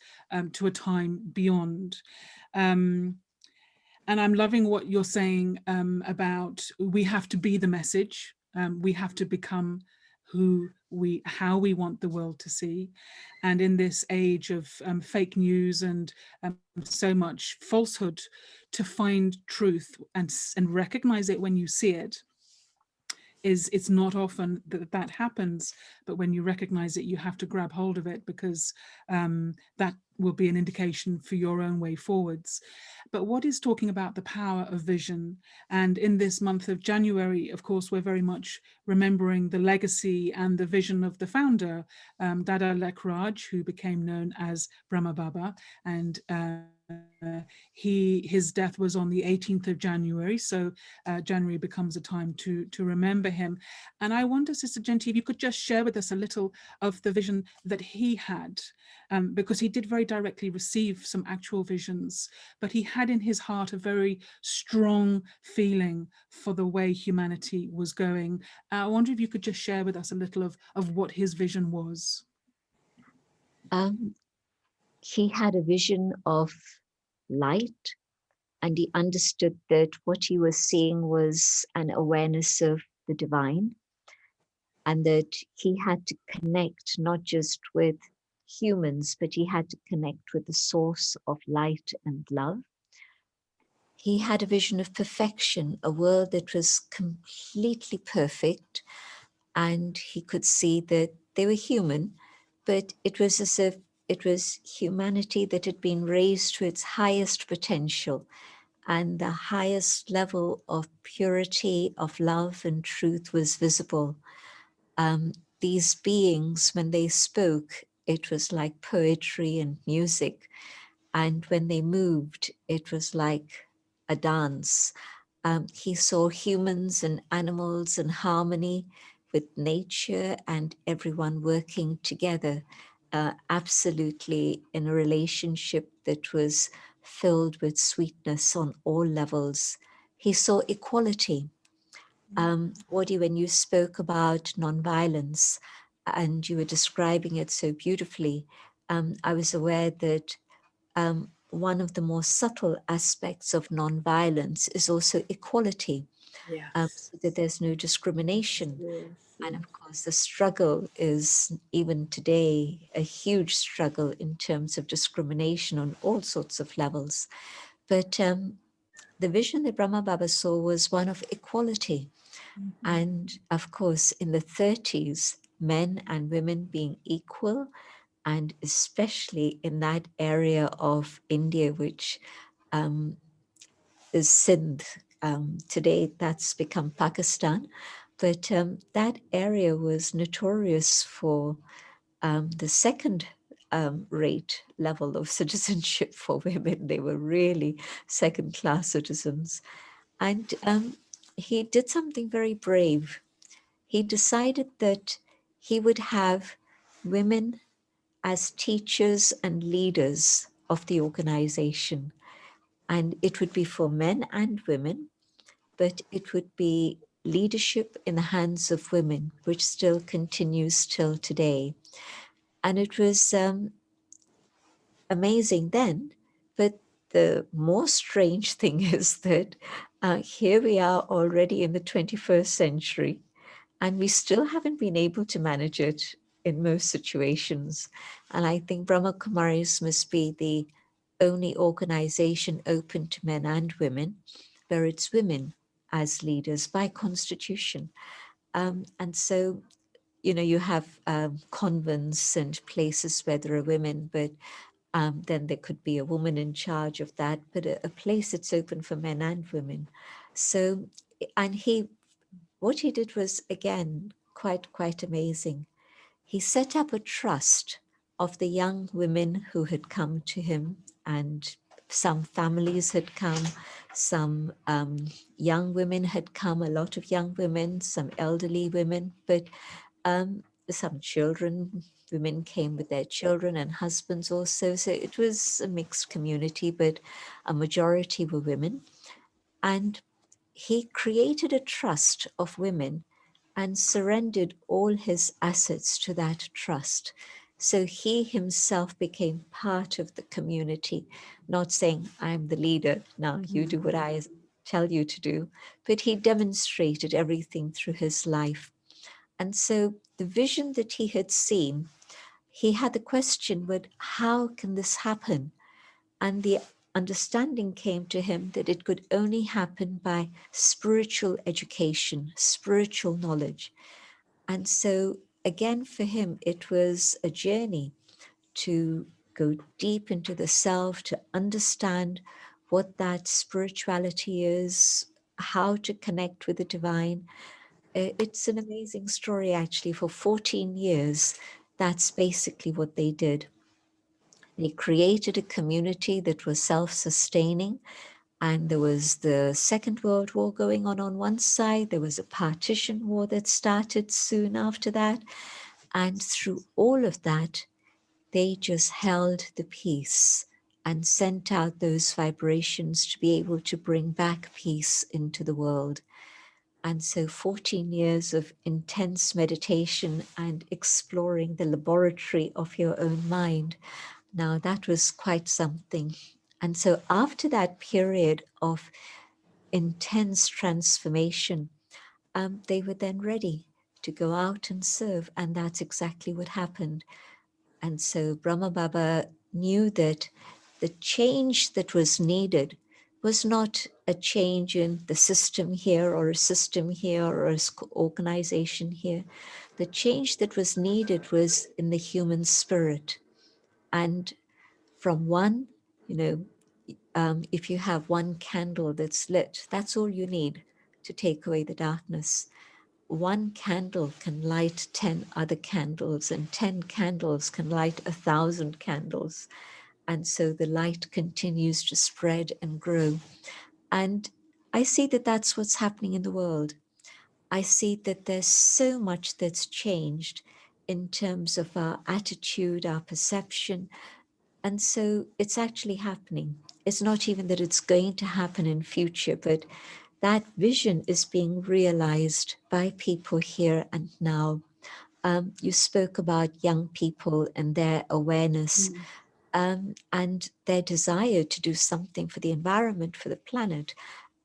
to a time beyond. And I'm loving what you're saying about we have to be the message. We have to become how we want the world to see. And in this age of fake news and so much falsehood, to find truth and recognize it when you see it, it's not often that happens, but when you recognize it, you have to grab hold of it, because that will be an indication for your own way forwards. But what is talking about the power of vision? And in this month of January, of course, we're very much remembering the legacy and the vision of the founder, Dada Lekraj, who became known as Brahma Baba. And his death was on the 18th of January, so January becomes a time to remember him. And I wonder, Sister Genti, if you could just share with us a little of the vision that he had, because he did very directly receive some actual visions, but he had in his heart a very strong feeling for the way humanity was going. I wonder if you could just share with us a little of what his vision was. He had a vision of light, and he understood that what he was seeing was an awareness of the divine, and that he had to connect not just with humans, but he had to connect with the source of light and love. He had a vision of perfection, a world that was completely perfect, and he could see that they were human, but it was as if it was humanity that had been raised to its highest potential, and the highest level of purity, of love and truth was visible. These beings, when they spoke, it was like poetry and music. And when they moved, it was like a dance. He saw humans and animals in harmony with nature and everyone working together, absolutely in a relationship that was filled with sweetness on all levels. He saw equality. Wadi, when you spoke about nonviolence and you were describing it so beautifully, I was aware that one of the more subtle aspects of nonviolence is also equality, so that there's no discrimination. And of course, the struggle is even today a huge struggle in terms of discrimination on all sorts of levels. But the vision that Brahma Baba saw was one of equality. And of course, in the 30s, men and women being equal, and especially in that area of India, which is Sindh. Today, that's become Pakistan. But that area was notorious for the second rate level of citizenship for women. They were really second-class citizens. And he did something very brave. He decided that he would have women as teachers and leaders of the organization. And it would be for men and women, but it would be leadership in the hands of women, which still continues till today. And it was amazing then, but the more strange thing is that here we are already in the 21st century, and we still haven't been able to manage it in most situations. And I think Brahma Kumaris must be the only organization open to men and women, where it's women as leaders by constitution. And so, you know, you have convents and places where there are women, but then there could be a woman in charge of that, but a place that's open for men and women. So, and what he did was, again, quite amazing. He set up a trust of the young women who had come to him, and some families had come, some young women had come, a lot of young women, some elderly women, but some children, women came with their children and husbands also. So it was a mixed community, but a majority were women. And he created a trust of women and surrendered all his assets to that trust. So he himself became part of the community, not saying, I'm the leader, now you do what I tell you to do, but he demonstrated everything through his life. And so the vision that he had seen, he had the question, but how can this happen? And the understanding came to him that it could only happen by spiritual education, spiritual knowledge. And so again, for him, it was a journey to go deep into the self, to understand what that spirituality is, how to connect with the divine. It's an amazing story, actually. For 14 years, that's basically what they did. They created a community that was self-sustaining, and there was the Second World War going on one side. There was a partition war that started soon after that. And through all of that, they just held the peace and sent out those vibrations to be able to bring back peace into the world. And so 14 years of intense meditation and exploring the laboratory of your own mind. Now that was quite something. And so after that period of intense transformation, they were then ready to go out and serve. And that's exactly what happened. And so Brahma Baba knew that the change that was needed was not a change in the system here or a system here or an organization here. The change that was needed was in the human spirit. And from one, you know, if you have one candle that's lit, that's all you need to take away the darkness. One candle can light 10 other candles, and 10 candles can light 1,000 candles. And so the light continues to spread and grow. And I see that that's what's happening in the world. I see that there's so much that's changed in terms of our attitude, our perception. And so it's actually happening. It's not even that it's going to happen in future, but that vision is being realized by people here and now. You spoke about young people and their awareness and their desire to do something for the environment, for the planet.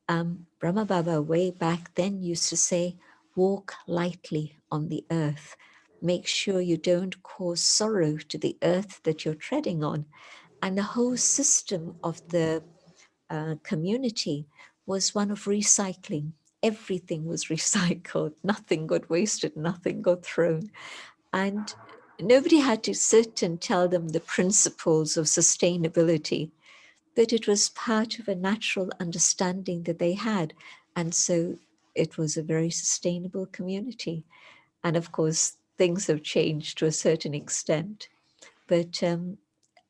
Brahma Baba way back then used to say, walk lightly on the earth. Make sure you don't cause sorrow to the earth that you're treading on. And the whole system of the community was one of recycling. Everything was recycled. Nothing got wasted, nothing got thrown. And nobody had to sit and tell them the principles of sustainability, but it was part of a natural understanding that they had. And so it was a very sustainable community. And of course, things have changed to a certain extent. But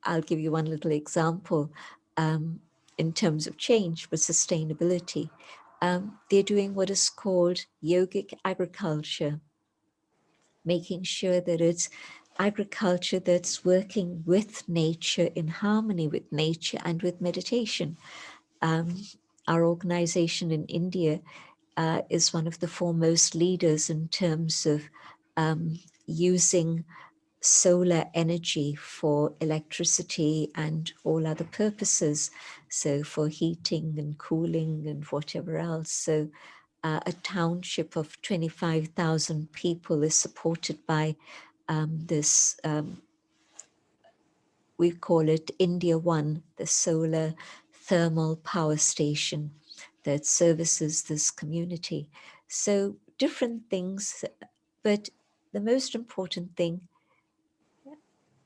I'll give you one little example in terms of change with sustainability. They're doing what is called Yogic Agriculture, making sure that it's agriculture that's working with nature, in harmony with nature and with meditation. Our organization in India is one of the foremost leaders in terms of using solar energy for electricity and all other purposes. So for heating and cooling and whatever else. So a township of 25,000 people is supported by this, we call it India One, the solar thermal power station that services this community. So different things, but the most important thing,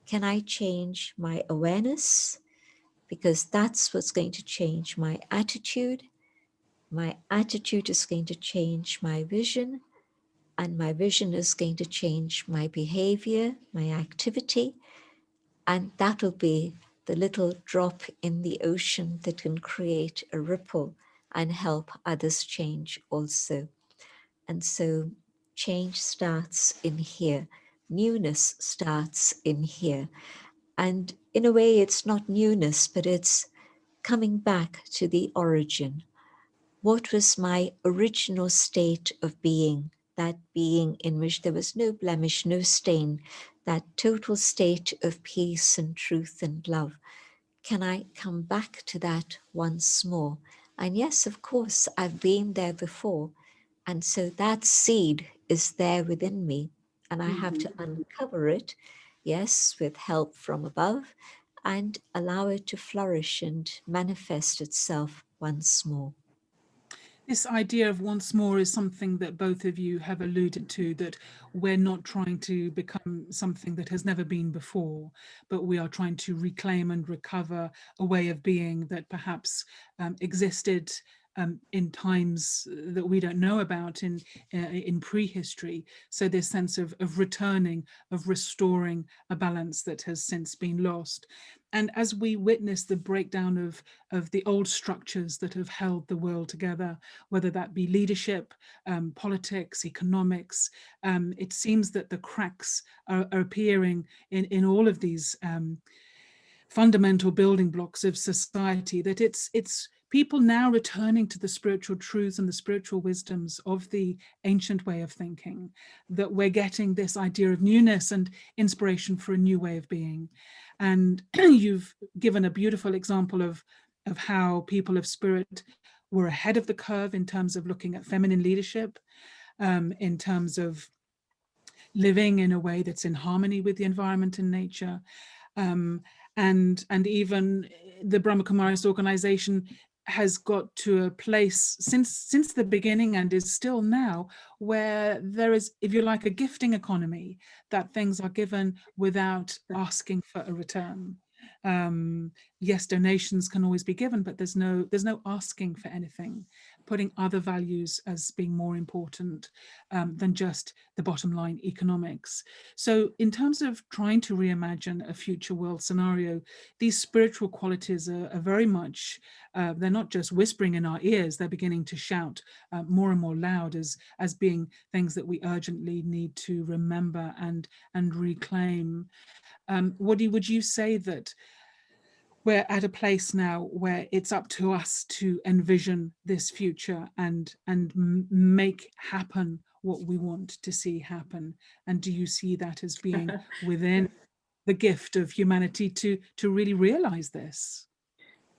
can I change my awareness? Because that's what's going to change my attitude. My attitude is going to change my vision, and my vision is going to change my behavior, my activity, and that will be the little drop in the ocean that can create a ripple and help others change also. And so change starts in here. Newness starts in here. And in a way, it's not newness, but it's coming back to the origin. What was my original state of being? That being in which there was no blemish, no stain, that total state of peace and truth and love. Can I come back to that once more? And yes, of course, I've been there before. And so that seed is there within me. And I have to uncover it, yes, with help from above, and allow it to flourish and manifest itself once more. This idea of once more is something that both of you have alluded to, that we're not trying to become something that has never been before, but we are trying to reclaim and recover a way of being that perhaps existed in times that we don't know about in prehistory. So this sense of returning, of restoring a balance that has since been lost. And as we witness the breakdown of the old structures that have held the world together, whether that be leadership, politics, economics, it seems that the cracks are appearing in all of these fundamental building blocks of society, that it's people now returning to the spiritual truths and the spiritual wisdoms of the ancient way of thinking, that we're getting this idea of newness and inspiration for a new way of being. And you've given a beautiful example of how people of spirit were ahead of the curve in terms of looking at feminine leadership, in terms of living in a way that's in harmony with the environment and nature. And even the Brahma Kumaris organization has got to a place since the beginning, and is still now, where there is, if you like, a gifting economy, that things are given without asking for a return. Yes, donations can always be given, but there's no asking for anything, putting other values as being more important than just the bottom line economics. So in terms of trying to reimagine a future world scenario, these spiritual qualities are very much, they're not just whispering in our ears, they're beginning to shout more and more loud as being things that we urgently need to remember and reclaim. Would you say that we're at a place now where it's up to us to envision this future and make happen what we want to see happen? And do you see that as being within the gift of humanity to really realize this?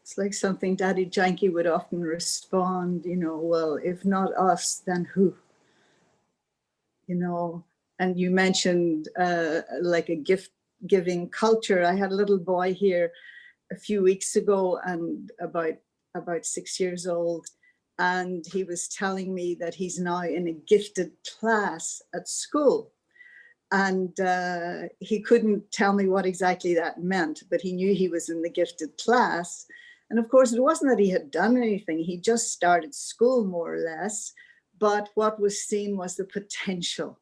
It's like something Daddy Yankee would often respond, well, if not us, then who? And you mentioned like a gift-giving culture. I had a little boy here a few weeks ago, and about 6 years old, and he was telling me that he's now in a gifted class at school. And he couldn't tell me what exactly that meant, but he knew he was in the gifted class. And of course, it wasn't that he had done anything. He just started school, more or less. But what was seen was the potential.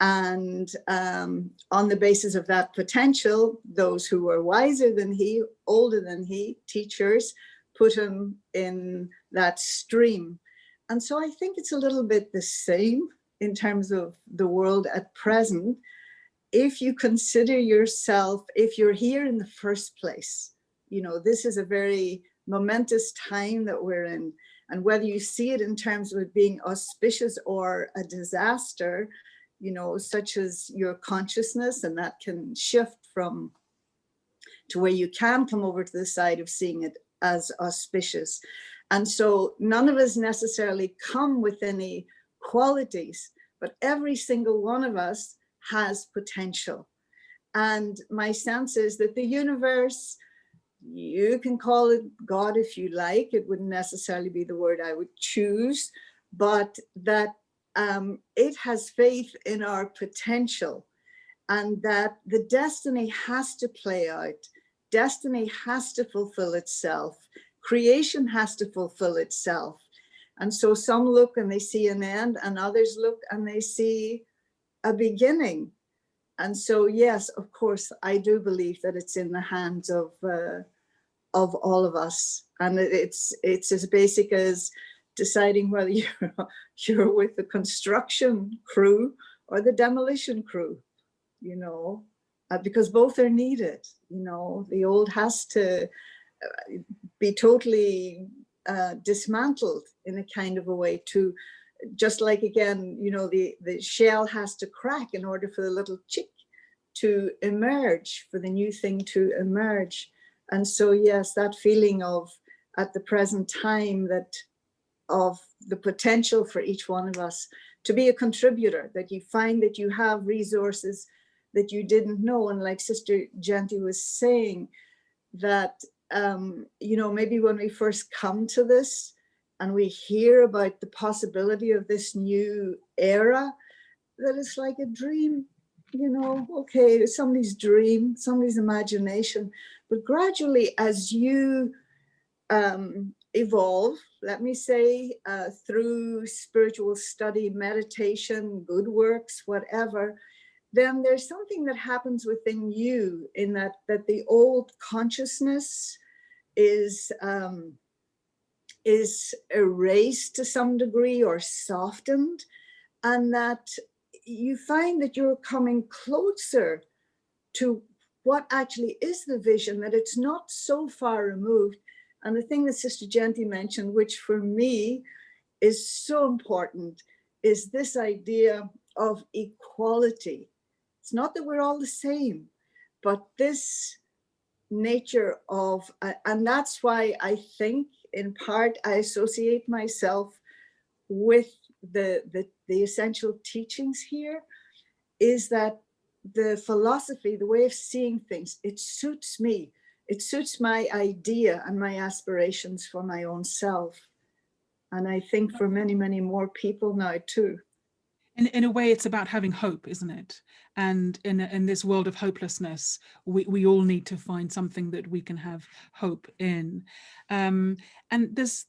And on the basis of that potential, those who were wiser than he, older than he, teachers, put him in that stream. And so I think it's a little bit the same in terms of the world at present. If you consider yourself, if you're here in the first place, this is a very momentous time that we're in. And whether you see it in terms of it being auspicious or a disaster, such as your consciousness, and that can shift from to where you can come over to the side of seeing it as auspicious. And so none of us necessarily come with any qualities, but every single one of us has potential. And my sense is that the universe, you can call it God if you like, it wouldn't necessarily be the word I would choose, but that it has faith in our potential, and that the destiny has to play out. Destiny has to fulfill itself. Creation has to fulfill itself. And so some look and they see an end, and others look and they see a beginning. And so, yes, of course, I do believe that it's in the hands of all of us. And it's as basic as deciding whether you're with the construction crew or the demolition crew, you know, because both are needed. You know, the old has to be totally dismantled in a kind of a way to, just like, again, you know, the shell has to crack in order for the little chick to emerge, for the new thing to emerge. And so, yes, that feeling of, at the present time, that of the potential for each one of us to be a contributor, that you find that you have resources that you didn't know. And like Sister Genty was saying, that, you know, maybe when we first come to this and we hear about the possibility of this new era, that it's like a dream, you know, okay, it's somebody's dream, somebody's imagination. But gradually, as you evolve, let me say, through spiritual study, meditation, good works, whatever, then there's something that happens within you, in that the old consciousness is erased to some degree or softened, and that you find that you're coming closer to what actually is the vision, that it's not so far removed. And the thing that Sister Genty mentioned, which for me is so important, is this idea of equality. It's not that we're all the same, but this nature of, and that's why I think in part I associate myself with the essential teachings here, is that the philosophy, the way of seeing things, it suits me. It suits my idea and my aspirations for my own self. And I think for many, many more people now too. In a way, it's about having hope, isn't it? And in this world of hopelessness, we all need to find something that we can have hope in. And there's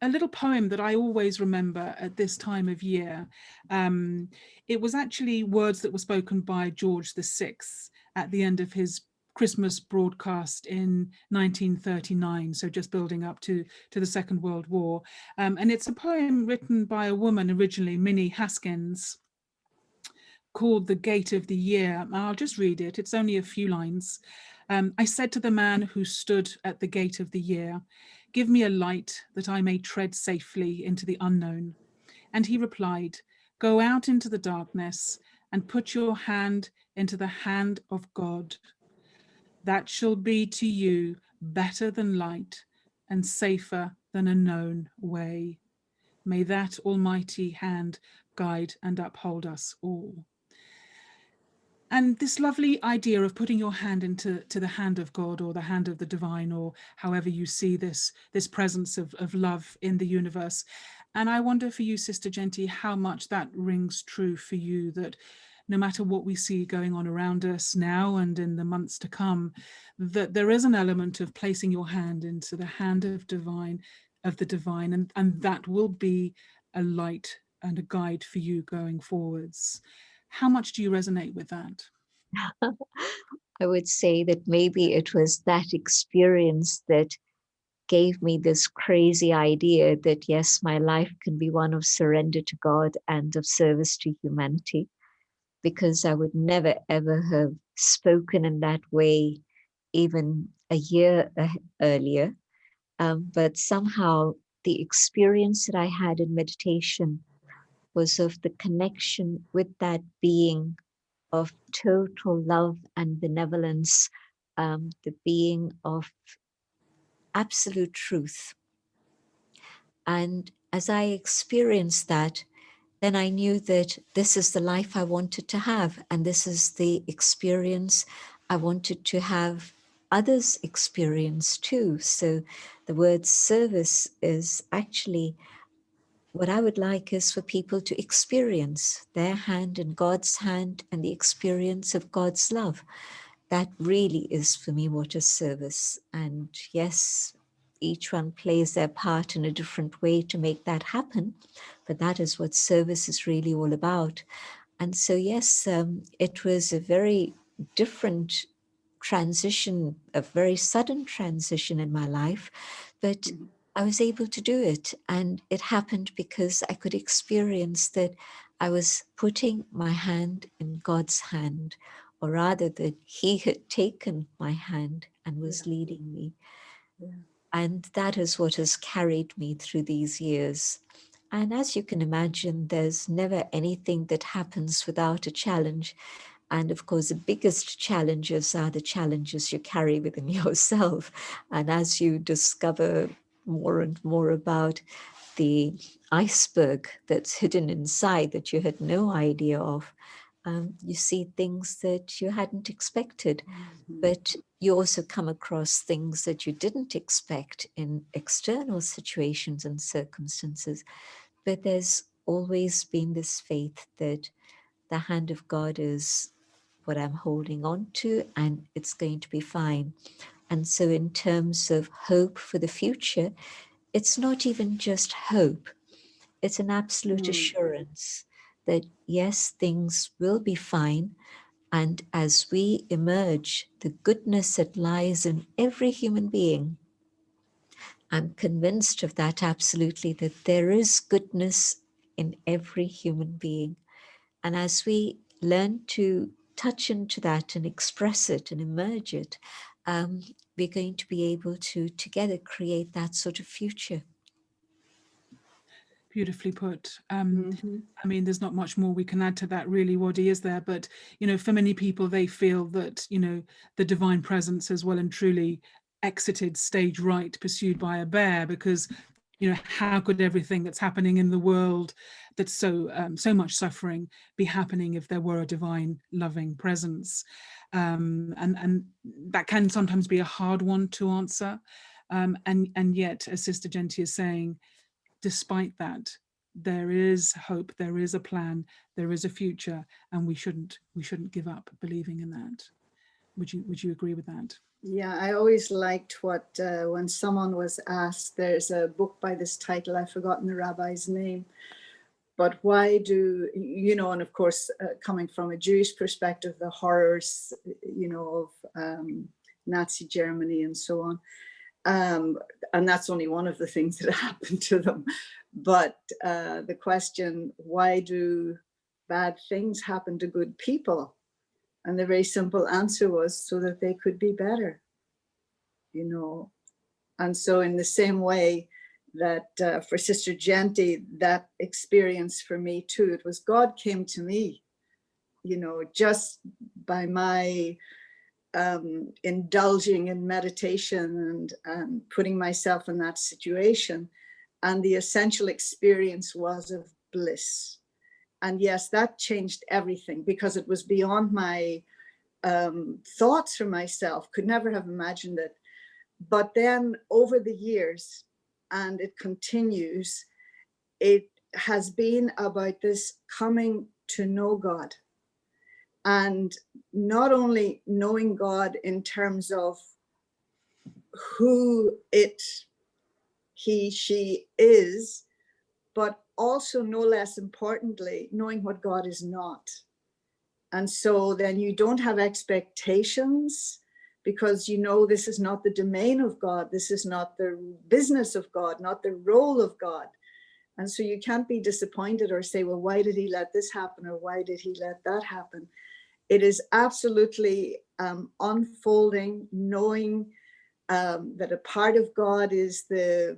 a little poem that I always remember at this time of year. It was actually words that were spoken by George VI at the end of his Christmas broadcast in 1939, so just building up to the Second World War. And it's a poem written by a woman originally, Minnie Haskins, called The Gate of the Year. I'll just read it, it's only a few lines. I said to the man who stood at the gate of the year, "Give me a light that I may tread safely into the unknown." And he replied, "Go out into the darkness and put your hand into the hand of God. That shall be to you better than light and safer than a known way. May that almighty hand guide and uphold us all." And this lovely idea of putting your hand into the hand of God, or the hand of the divine, or however you see this presence of love in the universe. And I wonder for you, Sister Genty, how much that rings true for you, that no matter what we see going on around us now and in the months to come, that there is an element of placing your hand into the hand of the divine, and that will be a light and a guide for you going forwards. How much do you resonate with that? I would say that maybe it was that experience that gave me this crazy idea that, yes, my life can be one of surrender to God and of service to humanity, because I would never, ever have spoken in that way even a year earlier. But somehow the experience that I had in meditation was of the connection with that being of total love and benevolence, the being of absolute truth. And as I experienced that, then I knew that this is the life I wanted to have, and this is the experience I wanted to have others experience too. So the word service is actually what I would like is for people to experience their hand in God's hand and the experience of God's love. That really is for me what is service. And yes, each one plays their part in a different way to make that happen, but that is what service is really all about. And so, yes, it was a very different transition, a very sudden transition in my life, but I was able to do it. And it happened because I could experience that I was putting my hand in God's hand, or rather that He had taken my hand and was leading me. And that is what has carried me through these years. And as you can imagine, there's never anything that happens without a challenge. And of course, the biggest challenges are the challenges you carry within yourself. And as you discover more and more about the iceberg that's hidden inside that you had no idea of, you see things that you hadn't expected. But you also come across things that you didn't expect in external situations and circumstances. But there's always been this faith that the hand of God is what I'm holding on to, and it's going to be fine. And so in terms of hope for the future, it's not even just hope. It's an absolute assurance that yes, things will be fine. And as we emerge, the goodness that lies in every human being, I'm convinced of that absolutely, that there is goodness in every human being. And as we learn to touch into that and express it and emerge it, we're going to be able to together create that sort of future. Beautifully put. I mean, there's not much more we can add to that, really, Wadi, is there? But, you know, for many people, they feel that, you know, the divine presence has well and truly exited stage right, pursued by a bear, because, you know, how could everything that's happening in the world, that's so much suffering, be happening if there were a divine, loving presence? And that can sometimes be a hard one to answer. And yet, as Sister Genty is saying, despite that, there is hope, there is a plan, there is a future, and we shouldn't give up believing in that. Would you agree with that? Yeah, I always liked what when someone was asked, there's a book by this title, I've forgotten the rabbi's name, but why do, you know, and of course, coming from a Jewish perspective, the horrors, you know, of Nazi Germany and so on. And that's only one of the things that happened to them. But the question, why do bad things happen to good people? And the very simple answer was so that they could be better, you know. And so in the same way that for Sister Genty, that experience for me too, it was God came to me, you know, just by my indulging in meditation and putting myself in that situation. And the essential experience was of bliss. And yes, that changed everything because it was beyond my thoughts for myself, could never have imagined it. But then over the years, and it continues, it has been about this coming to know God. And not only knowing God in terms of who he, she is, but also no less importantly, knowing what God is not. And so then you don't have expectations because you know this is not the domain of God. This is not the business of God, not the role of God. And so you can't be disappointed or say, well, why did he let this happen? Or why did he let that happen? It is absolutely unfolding, knowing that a part of God is the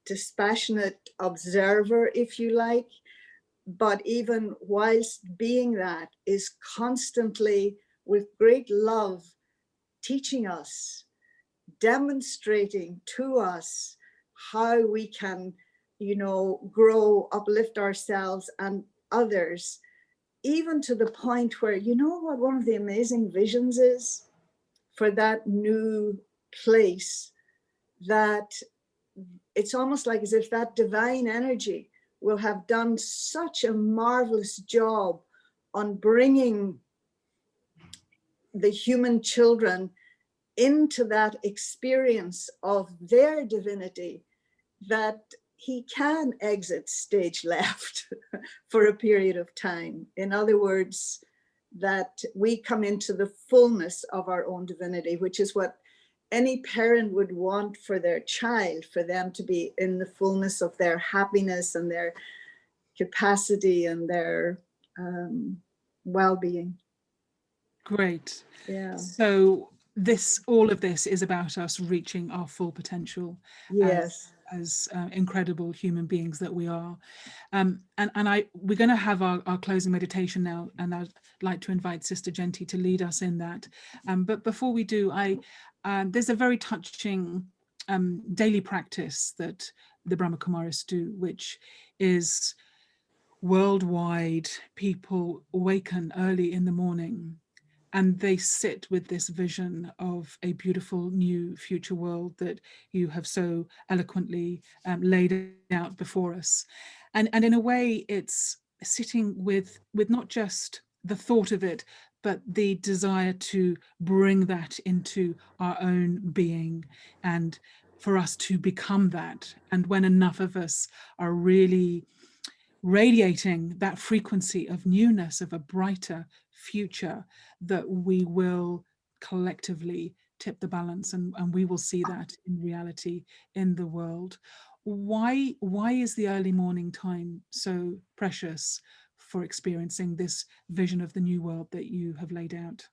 dispassionate observer, if you like, but even whilst being that is constantly with great love teaching us, demonstrating to us how we can, you know, grow, uplift ourselves and others, even to the point where, you know what one of the amazing visions is for that new place, that it's almost like as if that divine energy will have done such a marvelous job on bringing the human children into that experience of their divinity, that he can exit stage left for a period of time. In other words, that we come into the fullness of our own divinity, which is what any parent would want for their child, for them to be in the fullness of their happiness and their capacity and their well-being. Great. Yeah. So all of this is about us reaching our full potential. Yes. As incredible human beings that we are. We're going to have our closing meditation now, and I'd like to invite Sister Genty to lead us in that. But before we do, there's a very touching daily practice that the Brahma Kumaris do, which is worldwide. People awaken early in the morning and they sit with this vision of a beautiful new future world that you have so eloquently laid out before us. And in a way, it's sitting with not just the thought of it, but the desire to bring that into our own being and for us to become that. And when enough of us are really radiating that frequency of newness, of a brighter future, that we will collectively tip the balance, and we will see that in reality in the world. Why is the early morning time so precious for experiencing this vision of the new world that you have laid out?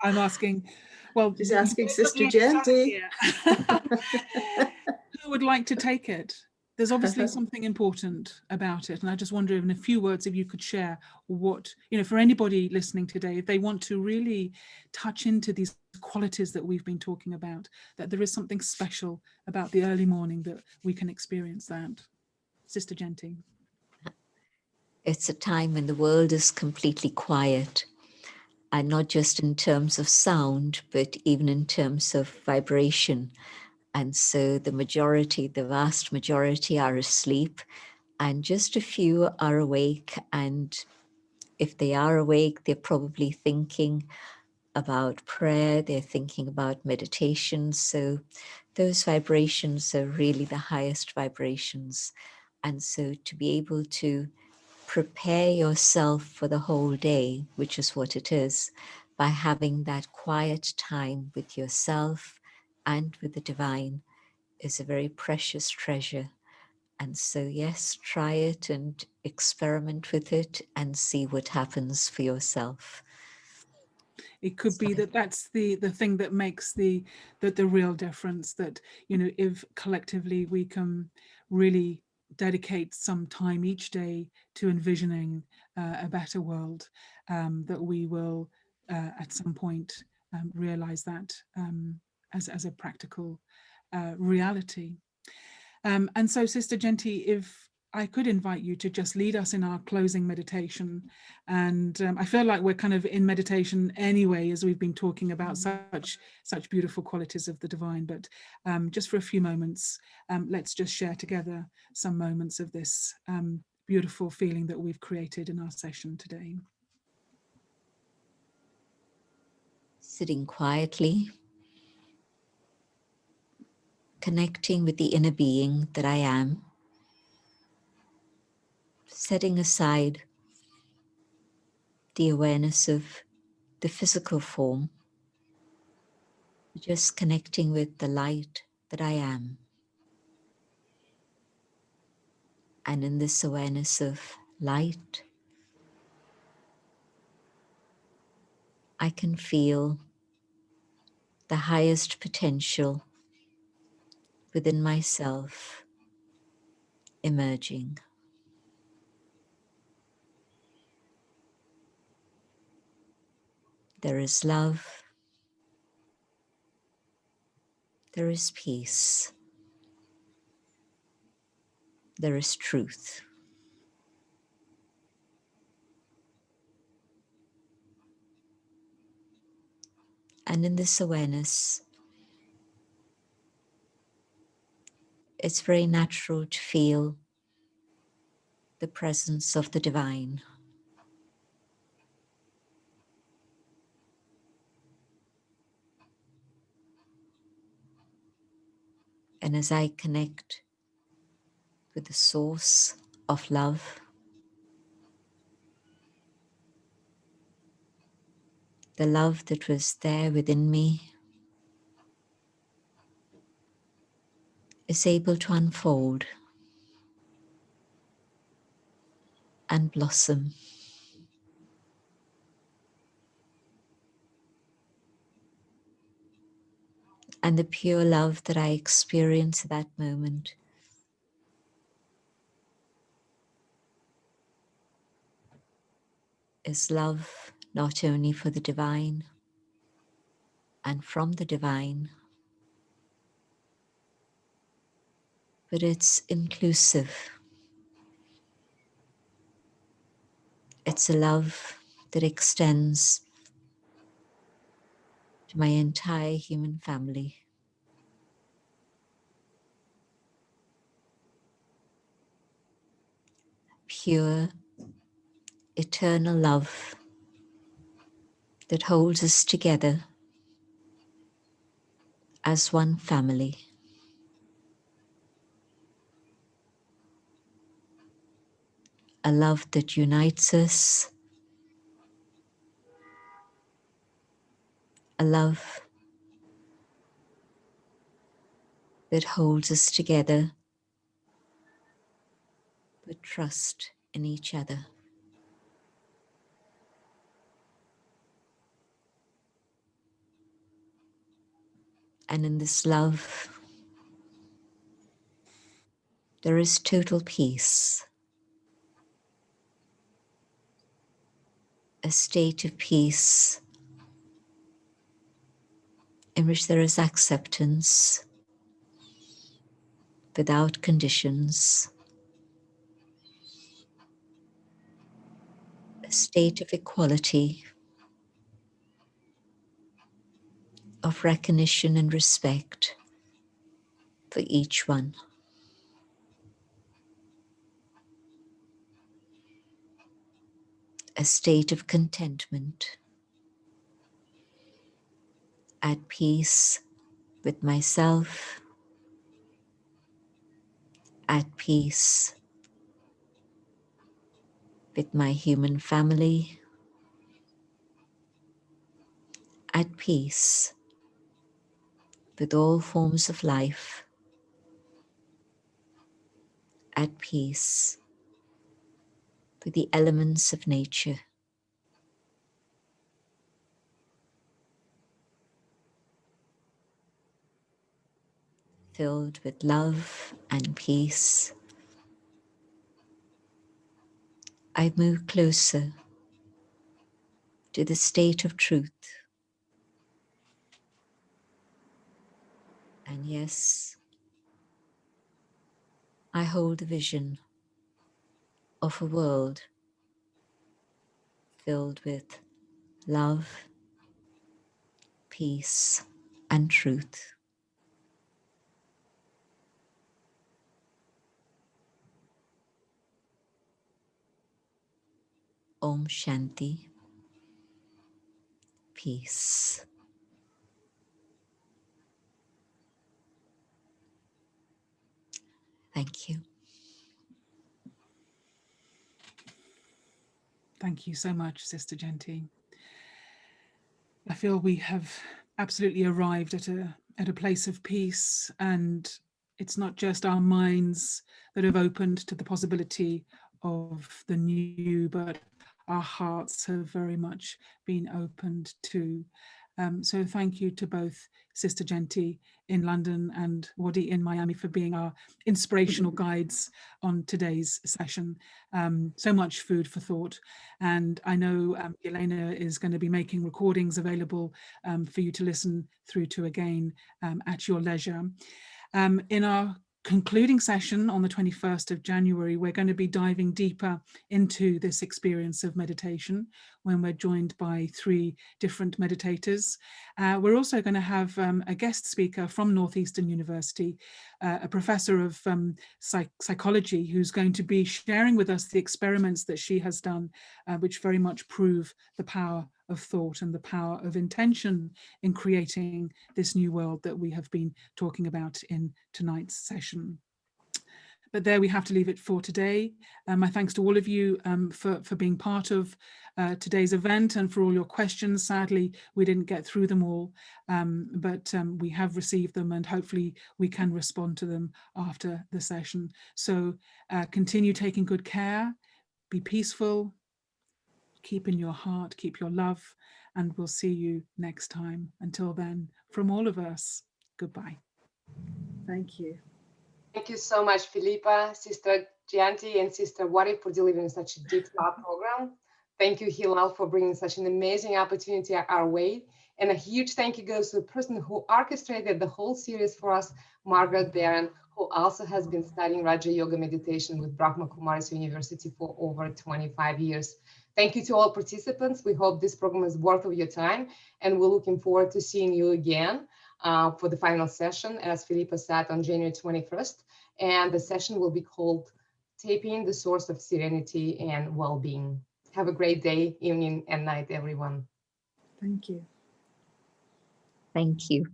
I'm asking, well, She's asking Sister Genty. Who would like to take it? There's obviously something important about it. And I just wonder in a few words, if you could share what, for anybody listening today, if they want to really touch into these qualities that we've been talking about, that there is something special about the early morning that we can experience that. Sister Genty. It's a time when the world is completely quiet, and not just in terms of sound, but even in terms of vibration. And so the vast majority are asleep, and just a few are awake. And if they are awake, they're probably thinking about prayer, they're thinking about meditation. So those vibrations are really the highest vibrations. And so to be able to prepare yourself for the whole day, which is what it is, by having that quiet time with yourself and with the divine, is a very precious treasure. And so, yes, try it and experiment with it and see what happens for yourself. It could be that that's the thing that makes the real difference, that, if collectively we can really dedicate some time each day to envisioning a better world, that we will at some point realize that as a practical reality. And so, Sister Genty, if I could invite you to just lead us in our closing meditation. And I feel like we're kind of in meditation anyway, as we've been talking about such beautiful qualities of the divine. But just for a few moments, let's just share together some moments of this beautiful feeling that we've created in our session today. Sitting quietly, connecting with the inner being that I am, setting aside the awareness of the physical form, just connecting with the light that I am. And in this awareness of light, I can feel the highest potential within myself emerging. There is love, there is peace, there is truth. And in this awareness, it's very natural to feel the presence of the divine. And as I connect with the source of love, the love that was there within me is able to unfold and blossom. And the pure love that I experience at that moment is love not only for the divine and from the divine, but it's inclusive. It's a love that extends to my entire human family. Pure, eternal love that holds us together as one family. A love that unites us. A love that holds us together with trust in each other. And in this love, there is total peace, a state of peace in which there is acceptance without conditions, a state of equality, of recognition and respect for each one. A state of contentment, at peace with myself, at peace with my human family, at peace with all forms of life, at peace with the elements of nature. Filled with love and peace, I move closer to the state of truth. And yes, I hold a vision of a world filled with love, peace, and truth. Om Shanti. Peace. Thank you. Thank you so much, Sister Genty. I feel we have absolutely arrived at a place of peace, and it's not just our minds that have opened to the possibility of the new, but our hearts have very much been opened to. So thank you to both Sister Genty in London and Wadi in Miami for being our inspirational guides on today's session. So much food for thought. And I know Yelena is going to be making recordings available for you to listen through to again at your leisure. In our concluding session on the 21st of January, we're going to be diving deeper into this experience of meditation when we're joined by 3 different meditators. We're also going to have a guest speaker from Northeastern University, a professor of psychology, who's going to be sharing with us the experiments that she has done, which very much prove the power of thought and the power of intention in creating this new world that we have been talking about in tonight's session. But there we have to leave it for today. My thanks to all of you for being part of today's event and for all your questions. Sadly, we didn't get through them all, but we have received them, and hopefully we can respond to them after the session. So continue taking good care, be peaceful, keep in your heart, keep your love, and we'll see you next time. Until then, from all of us, goodbye. Thank you. Thank you so much, Filipa, Sister Gianti, and Sister Wari for delivering such a deep thought program. Thank you, Hilal, for bringing such an amazing opportunity our way. And a huge thank you goes to the person who orchestrated the whole series for us, Margaret Barron, who also has been studying Raja Yoga meditation with Brahma Kumaris University for over 25 years. Thank you to all participants. We hope this program is worth of your time, and we're looking forward to seeing you again for the final session, as Filipa said, on January 21st. And the session will be called Taping the Source of Serenity and Well-Being. Have a great day, evening, and night, everyone. Thank you. Thank you.